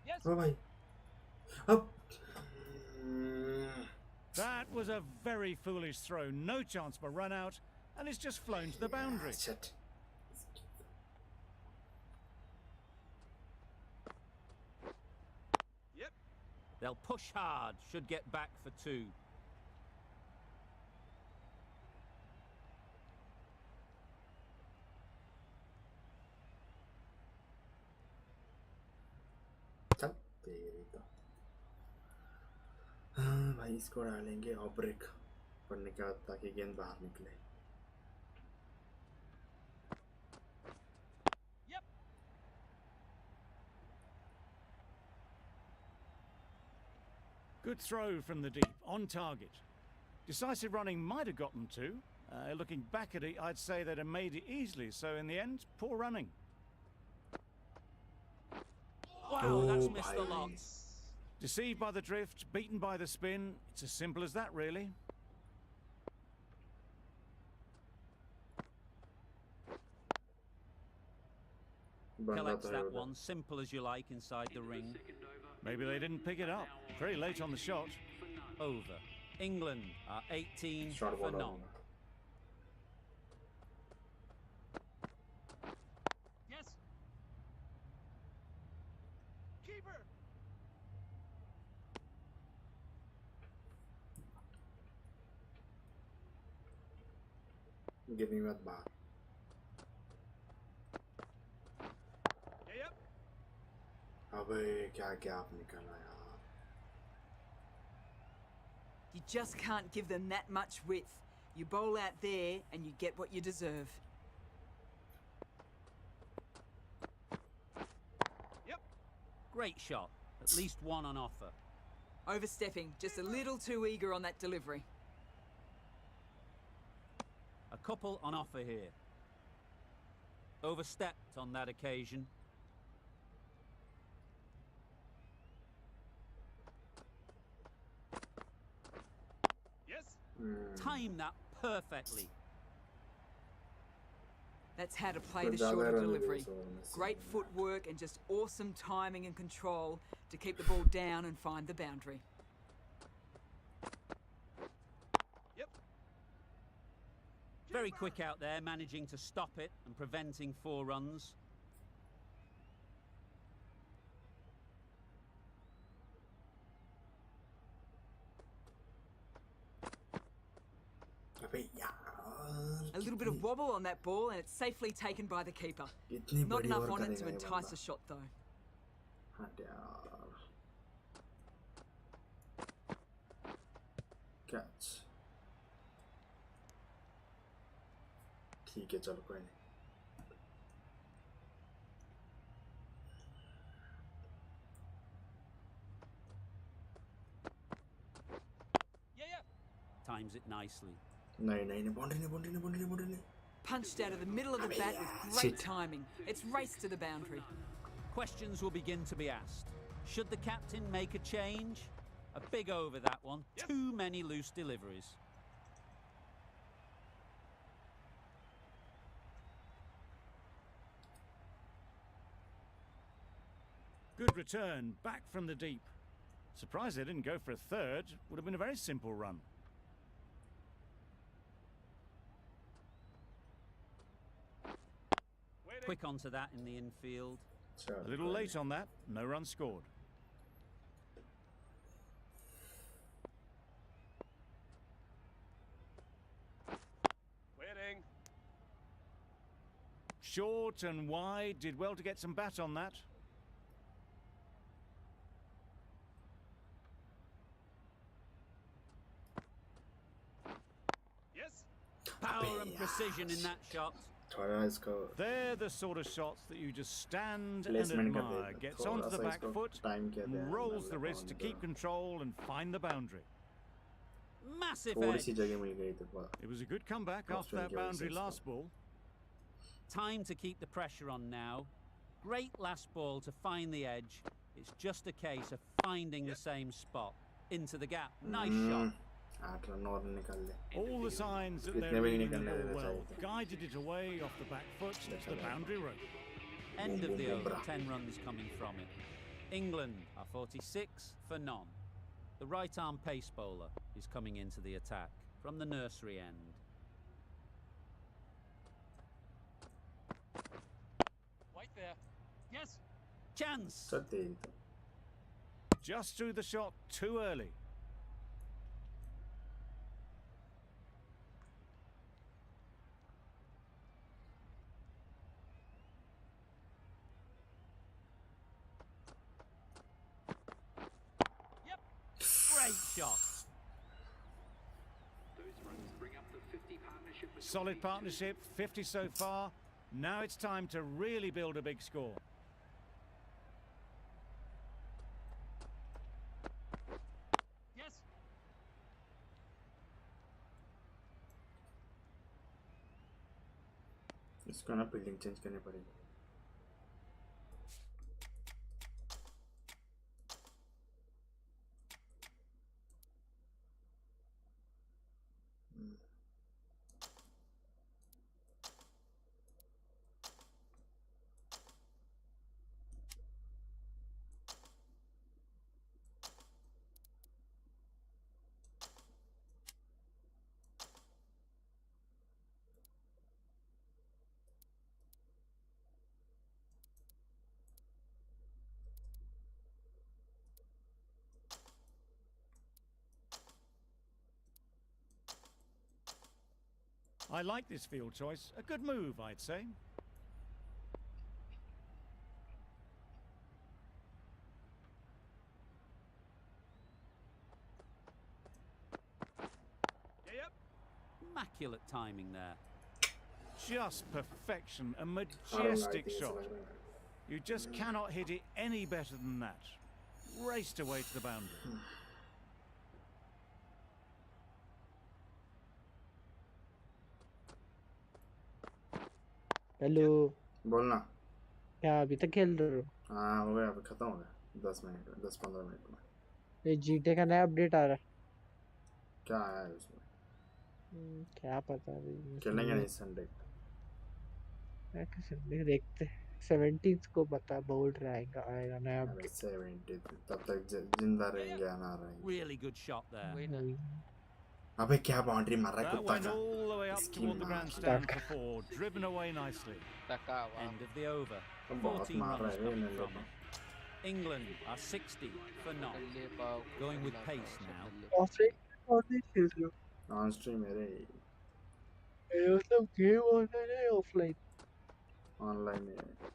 Yes! ओ भाई. अब. That was a very foolish throw. No chance for run out, and it's just flown to the boundary. Shit. Yep. They'll push hard. Should get back for 2. चल तेरी तो. हाँ भाई इसको डालेंगे और ब्रेक पड़ने के बाद ताकि गेंद बाहर निकले. Yep. Good throw from the deep, on target. Decisive running might have got them to. Looking back at it, I'd say they'd have made it easily. So in the end, poor running. Wow, that's missed a lot. Deceived by the drift, beaten by the spin. It's as simple as that, really. Collects that one, simple as you like, inside the ring. Maybe they didn't pick it up. Very late on the shot. Over. England are 18 Short for ball none. डालूंगा. Yes! Keeper! गिरने के बाद बाहर. Yeah, yep. अबे क्या gap निकला यार. You just can't give them that much width. You bowl out there and you get what you deserve. Yep. Great shot. At least one on offer. Overstepping, just a little too eager on that delivery. A couple on offer here. Overstepped on that occasion. Yes! Timed that perfectly. That's how to play the ज़्यादा shorter run नहीं delivery. दिए इस over में. Great footwork and just awesome timing and control to keep the ball down and find the boundary. Yep. Very quick out there, managing to stop it and preventing 4 runs. अबे यार. A little bit of wobble on that ball and it's safely taken by the keeper. इतनी Not बड़ी enough over on it करेगा to ये entice बंदा. a shot though. हट यार. Catch. ठीक है चलो कोई नहीं. Yeah, yeah. times it nicely. नहीं boundary. Punched out of the middle of the bat with great Shit. timing. It's raced to the boundary. Questions will begin to be asked. Should the captain make a change? A big over that one. Too many loose deliveries. Good return, back from the deep. Surprised they didn't go for a third. Would have been a very simple run. Waiting. Quick onto that in the infield. A little late on that. No run scored. Waiting. Short and wide. Did well to get some bat on that. Yes. Power and precision in that shot. थोड़ा इसको They're the sort of shots that you just stand and Placement कर admire. देते, Gets थोड़ा onto the सा back इसको foot, time किया दे, rolls the मतलब wrist to on keep the- control and find the boundary. Massive थोड़ी edge. सी जगह मिल गई तो It was a good comeback Cross after that swing boundary kills last ball. Time to keep the pressure on now. Great last ball to find the edge. It's just a case of finding the same spot. Into the gap. Nice shot. 8 run और निकाल ले All the signs that Itne they're bhi nahi reading the nikalne ball dena well. chahiye. Guided it away off the back foot to the boundary rope. End of the boom, over. brah. 10 runs coming from it. England are 46 for none. The right arm pace bowler is coming into the attack from the nursery end. Right there. Yes. Chance. चल तेरी तो Just threw the shot too early. Great shot. Those runs bring up the 50 partnership. between Solid these two. partnership, 50 so far. Now it's time to really build a big score. Yes. इसको ना fielding change करनी पड़ेगी I like this field choice. A good move, I'd say. Yep. Immaculate timing there. Just perfection, a I don't like majestic this, shot. लग रहा है। You just cannot hit it any better than that. Raced away to the boundary. Hello बोलना क्या अभी तक खेल रहे हो? हाँ हो गया अभी खत्म हो गया 10 मिनट 10-15 मिनट में ये जीटे का नया अपडेट आ रहा क्या आया है उसमें है। क्या पता अभी खेलेंगे नहीं संडे संडे देखते 17th को पता बोल्ड आएगा आएगा नया अबे अपडेट 70 तब तक जिंदा रहेंगे या ना रहेंगे Really good shot there. अबे क्या बाउंड्री मार रहा है That कुत्ता went का all the way up Ski toward the mark. grandstand for four, driven away nicely. End of the over. तो बहुत 14 मार रहा runs है ये coming इन from लोगों it. England are 60 for none. Going with pace now. Offline और नहीं खेल रहे हो ऑन स्ट्रीम मेरे ये मतलब गेम ऑनलाइन है ऑफलाइन ऑनलाइन है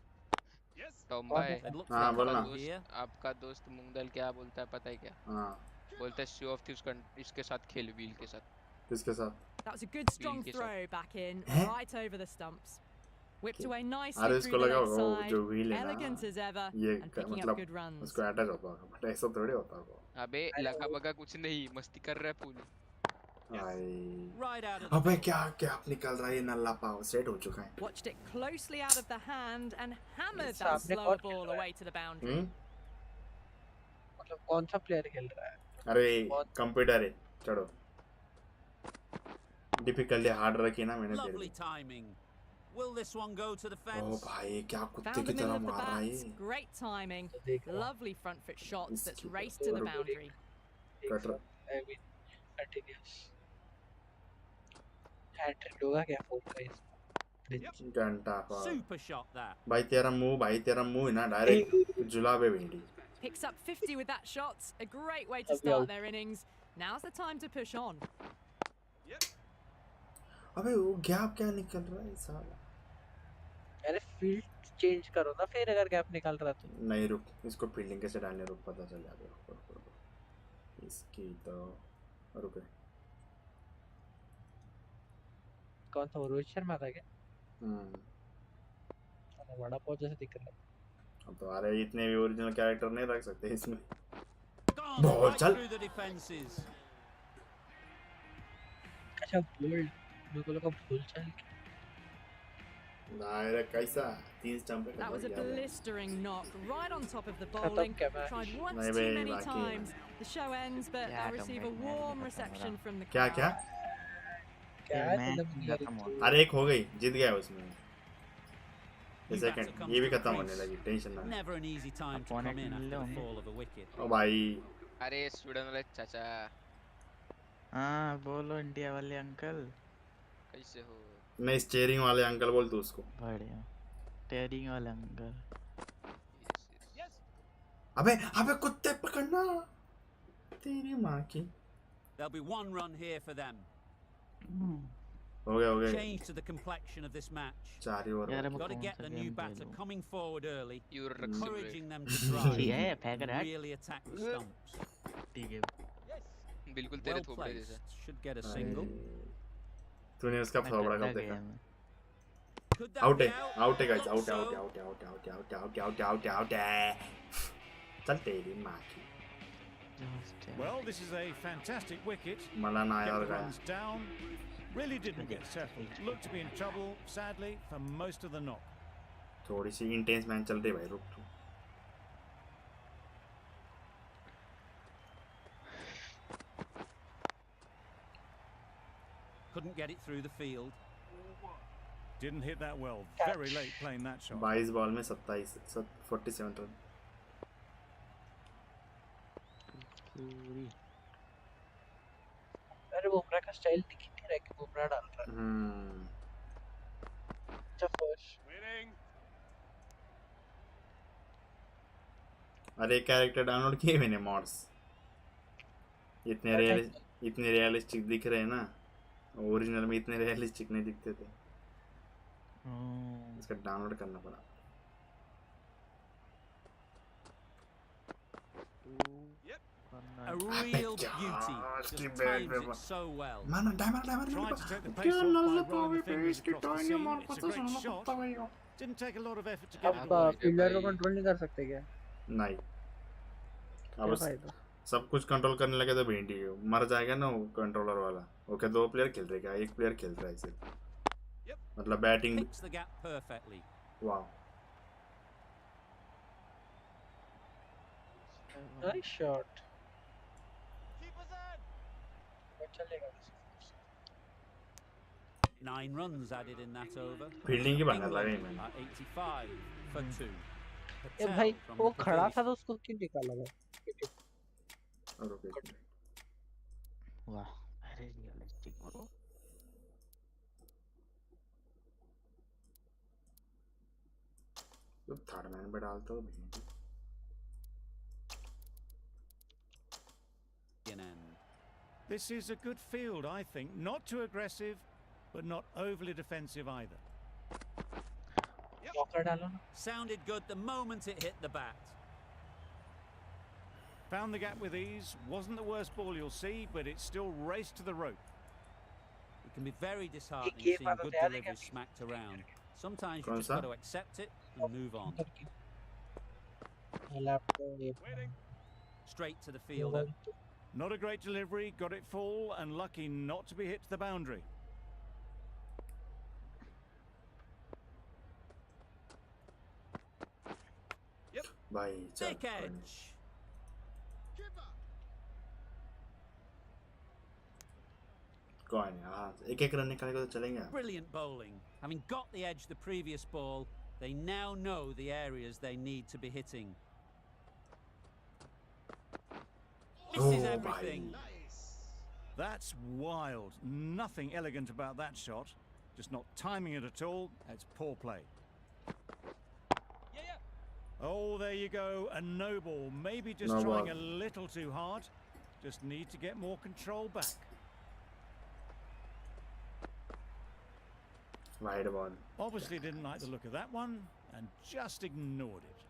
Yes. टॉम भाई They'd look हाँ, for a बोलना। cover here. आपका दोस्त मूंगदल क्या बोलता है पता है क्या? हाँ बोलता है शो ऑफ थी उसका इसके साथ खेल व्हील के साथ. किसके साथ That was a good strong Wheel throw back in, Huh? right over the stumps. Whipped away अरे nicely इसको through the लगा leg वो side. जो व्हील है Elegant as ever, ना ये and picking up मतलब good runs. उसको अटैच होता होगा बट ऐसा थोड़ी होता होगा अबे लगा बगा कुछ नहीं मस्ती कर रहा है पूल. भाई Right out of the अबे middle. क्या गैप निकल रहा है, ये नल्ला पाव सेट हो चुका है. Watched it closely out of the hand and hammered that सामने slower कौन खेल ball रहा है? away to the boundary. मतलब कौन सा प्लेयर खेल रहा है? अरे कंप्यूटर है, चलो डिफिकल्टी हार्ड रखी ना मैंने तेरे Lovely timing. Will this one go to the को. ओ fence? भाई क्या कुत्ते Found की the middle तरह of the मार रहा है bat. ये. Great timing. देख रहा हूँ. Lovely front foot shots that's इसकी raced to the तो boundary. कट रहा. I mean, continuous. Hat-trick होगा क्या 4 का इसमें? घंटा पाव. Super shot that. भाई तेरा मुंह है ना डायरेक्ट जुलाबे भेंडी. Picks up 50 with that shot. A great way to start their innings. Now's the time to push on. अबे वो गैप क्या निकल रहा है साला. अरे फील्ड चेंज करो ना फिर अगर गैप निकाल रहा तो. नहीं रुक, इसको फील्डिंग कैसे डालने, रुक पता चल जाएगा. रुक. इसकी तो रुक. कौन सा रोहित शर्मा था क्या? हम्म. बड़ा पहुंच जैसे दिख रहा है. अब तो अरे इतने भी ओरिजिनल कैरेक्टर नहीं रख सकते इसमें. Gone बहुत right चल. through the defences. अच्छा बोल्ड मेरे को लगा भूल चल. डायरेक्ट कैसा 3 स्टंप पे That was a blistering knock right on top of the खत्म bowling. क्या मैच? Tried once नहीं too भाई, many बाकी है. times. The show ends, but Yeah, they'll receive a don't make warm me reception from the क्या crowd. क्या. क्या फिर है मैच मतलब ये खत्म हो. अरे एक हो गई, जीत गया उसमें. New batter सेकंड comes ये भी to the खत्म होने crease. लगी, टेंशन ना. Never an easy time to Opponent come in after mill the low fall of a wicket. ओ भाई अरे स्वीडन वाले चाचा हाँ बोलो इंडिया वाले अंकल. कैसे हो? नहीं स्टीयरिंग वाले अंकल बोल तू उसको. बढ़िया. टेयरिंग वाले अंकल. अबे अबे कुत्ते पकड़ना तेरी माँ की. There'll be one run here for them. हो गया. Change to the complexion of this match. 4 he over. यार अब Got to कौन get सा the new game batter खेलूं? coming forward early, You encouraging them to drive Yeah, फेंक and रहा है. really attack the stumps. ठीक है. बिल्कुल तेरे Well थोपड़े जैसा. placed. Should get a single. तूने उसका मैं फावड़ा गंदा कब देखा? गेम है. Could that आउट be है, out? आउट है गाइस, Looks आउट so. है. चल तेरी माँ की. Well, this is a fantastic wicket. मला ना Kept यार the गया. runs down. Really didn't get settled. Looked to be in trouble, sadly, for most of the knock. थोड़ी सी इंटेंस मैच चल रही है भाई, रुक तू. Couldn't get it through the field. Didn't hit that well. Very late playing that shot. 22 ball में 47 run. अरे बुमराह का स्टाइल दिख ही नहीं रहा कि बुमराह डाल रहा है. अच्छा फर्स्ट. अरे कैरेक्टर डाउनलोड किए मैंने मॉड्स. इतने रियलिस्टिक दिख रहे हैं ना. ओरिजिनल में इतने रियलिस्टिक नहीं दिखते थे. इसका डाउनलोड करना पड़ा. A real beauty. Just times it so well. माना diamond Tried to take the pace off by rolling the fingers across the seam. It's a great shot. Didn't take a lot of effort to get it अब away. Fielder को control नहीं कर सकते क्या? नहीं. क्या अब फायदा? सब कुछ कंट्रोल करने लगे तो भिंडी मर जाएगा ना वो कंट्रोलर वाला. ओके 2 प्लेयर खेल रहे, क्या 1 प्लेयर खेल रहा है सिर्फ. मतलब batting. Picks the gap perfectly. वाह. Nice shot. चलेगा. 9 runs added in that over. Fielding की बनने लगा England मैंने. are 85 for 2. ए भाई वो खड़ा था तो उसको क्यों निकाला भाई? वाह very realistic bro. तो थर्ड मैन पे डालता हूँ भिंडी. This is a good field, I think. Not too aggressive, but not overly defensive either. मौका डालो ना. Sounded good the moment it hit the bat. Found the gap with ease. Wasn't the worst ball you'll see, but it still raced to the rope. It can be very disheartening game seeing out of good the alley deliveries can be- smacked around. Sometimes कौन you just सा? got to accept it and move on. Laptop ये Straight to the fielder. Not a great delivery, got it full and lucky not to be hit to the boundary. भाई चल Thick edge. कोई नहीं हाँ एक एक run निकालेगा तो चलेंगे Brilliant bowling. Having got the edge the previous ball, they now know the areas they need to be hitting. Misses everything. That's wild. Nothing elegant about that shot. Just not timing it at all. It's poor play. Oh, there you go. A no ball. Maybe just No trying ball. a little too hard. Just need to get more control back. wide ball Obviously didn't like the look of that one and just ignored it.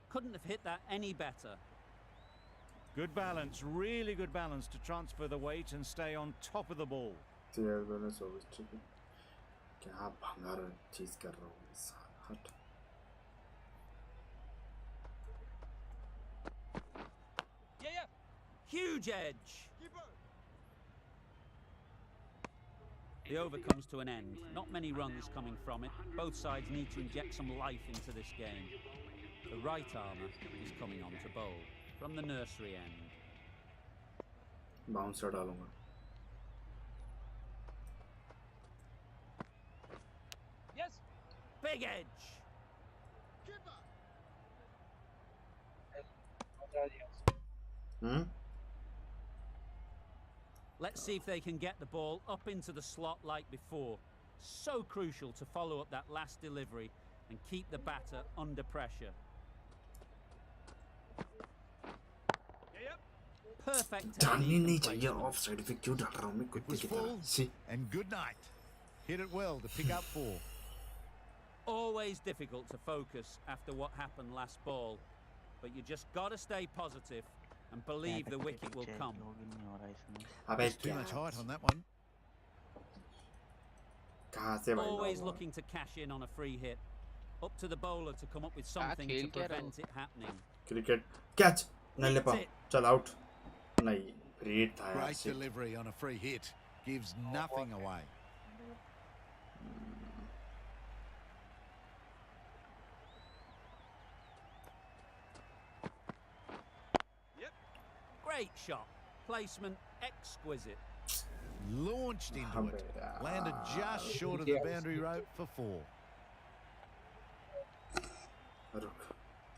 Couldn't have hit that any better. Good balance, really good balance to transfer the weight and stay on top of the ball. Chair दोनों service ठीक है क्या भंगार चीज कर रहा हूँ हट Huge edge. The over comes to an end. Not many runs coming from it. Both sides need to inject some life into this game. The right armour is coming on to bowl from the nursery end. Bouncer डालूंगा Big edge. Let's see if they can get the ball up into the slot like before. So crucial to follow up that last delivery and keep the batter under pressure. Perfect. डालनी नहीं चाहिए of side पे क्यों डाल रहा हूँ मैं It कुत्ते was की full तरह सी and good night. Hit it well to pick up 4. Always difficult to focus after what happened last ball, but you just got to stay positive and believe the wicket will come. अबे There's too क्या much height on that one. कहाँ से भाई Always डाल looking to cash in on a free hit. Up to the bowler to come up with something to खेल क्या रहे हो? prevent it happening. Cricket catch नहीं ले पाऊँ Hit. चल आउट नहीं फ्री था यार Great shit. delivery on a free hit. Gives nothing away. Great shot. Placement exquisite. Launched into अबे it. यार Landed just short of the boundary rope for 4. रुक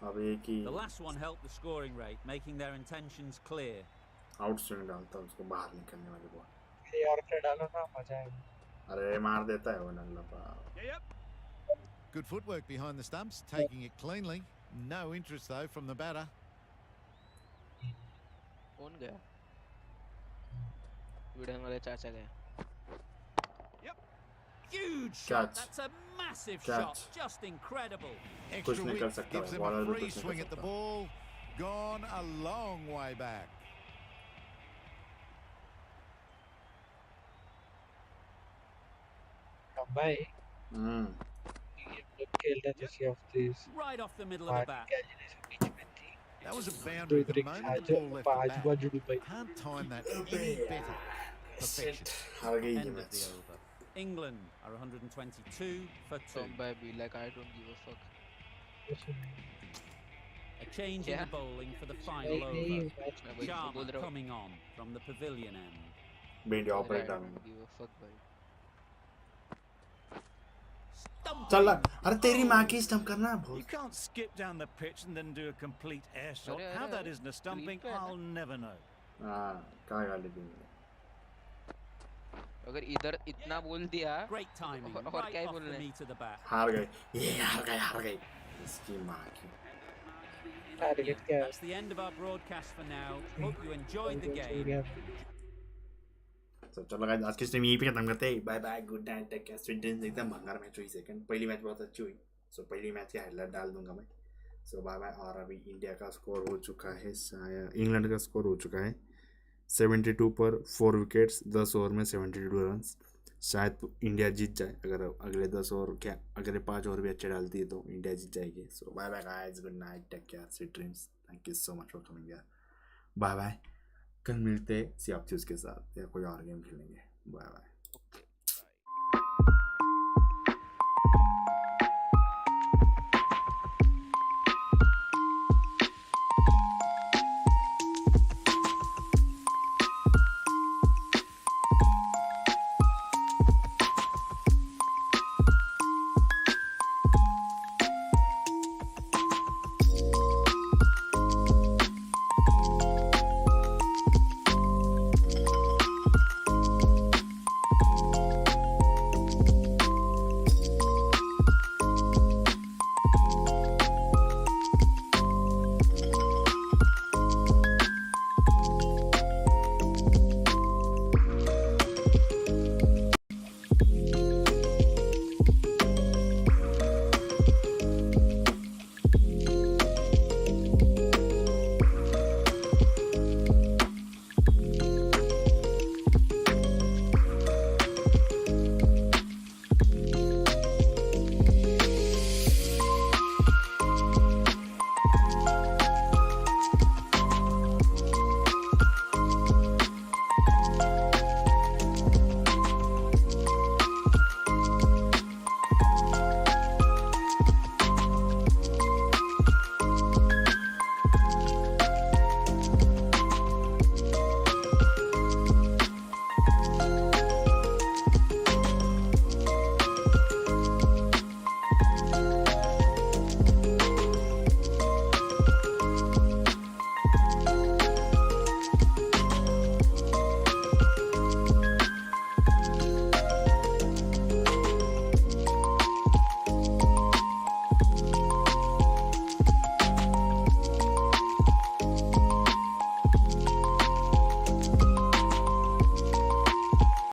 अब एक ही The last one helped the scoring rate, making their intentions clear. Out swing डालता उसको बाहर निकलने वाली बॉल यार के डालो ना मजा आएगा अरे मार देता है वो नल्ला पा Good footwork behind the stumps, taking it cleanly. No interest though from the batter. कौन गया वीडियो वाले चाचा गया Huge shot. Catch. That's a massive Catch. shot. Just incredible. Extra कुछ नहीं कर width सकता gives वो, them bowler a भी free कुछ नहीं swing कर at the सकता। ball. Gone a long way back. भाई हम्म ये लोग खेल रहे थे see off this Right off the middle of the bat. That was a boundary the moment the ball left the bat. बाजू भाई Can't time that any better. Perfection. हार गई ये End of match the over. England are 122 for 2. Tom baby like I don't give a fuck A change in Yeah. the bowling for the final नहीं over. Match मैं वही तो Sharma बोल रहा हूँ coming on from the pavilion end. बेंडी I operate don't डालूंगा give a fuck भाई चल Stumping. अरे तेरी माँ की स्टंप करना है You बहुत can't skip down the pitch and then do a complete air shot. अरे, How अरे, that isn't a stumping, पे है ना। I'll never know. हाँ कहाँ गाली देंगे अगर इधर इतना बोल दिया Great timing. और Right क्या ही off the बोलना है meat of the bat. हार गए ये हार गए इसकी माँ की टारगेट क्या है That's the end of our broadcast for now. Hope you enjoyed the game. तो चलो गाइस आज की स्ट्रीम यहीं पे खत्म करते हैं bye bye good night take care sweet dreams एकदम भंगार मैच हुई सेकंड पहली मैच बहुत अच्छी हुई सो पहली मैच की हाईलाइट डाल दूंगा मैं सो बाय बाय और अभी इंडिया का स्कोर हो चुका है शायद इंग्लैंड का स्कोर हो चुका है 72 पर 4 विकेट्स 10 ओवर में 72 रन्स शायद इंडिया जीत जाए अगर अगले 10 और क्या अगले 5 और भी अच्छे डालती है तो इंडिया जीत जाएगी. So bye bye guys, good night, take care, sweet dreams, thank you so much for coming यार. Bye bye. कल मिलते हैं सी ऑफ के साथ या कोई और गेम खेलेंगे. Bye bye. ओके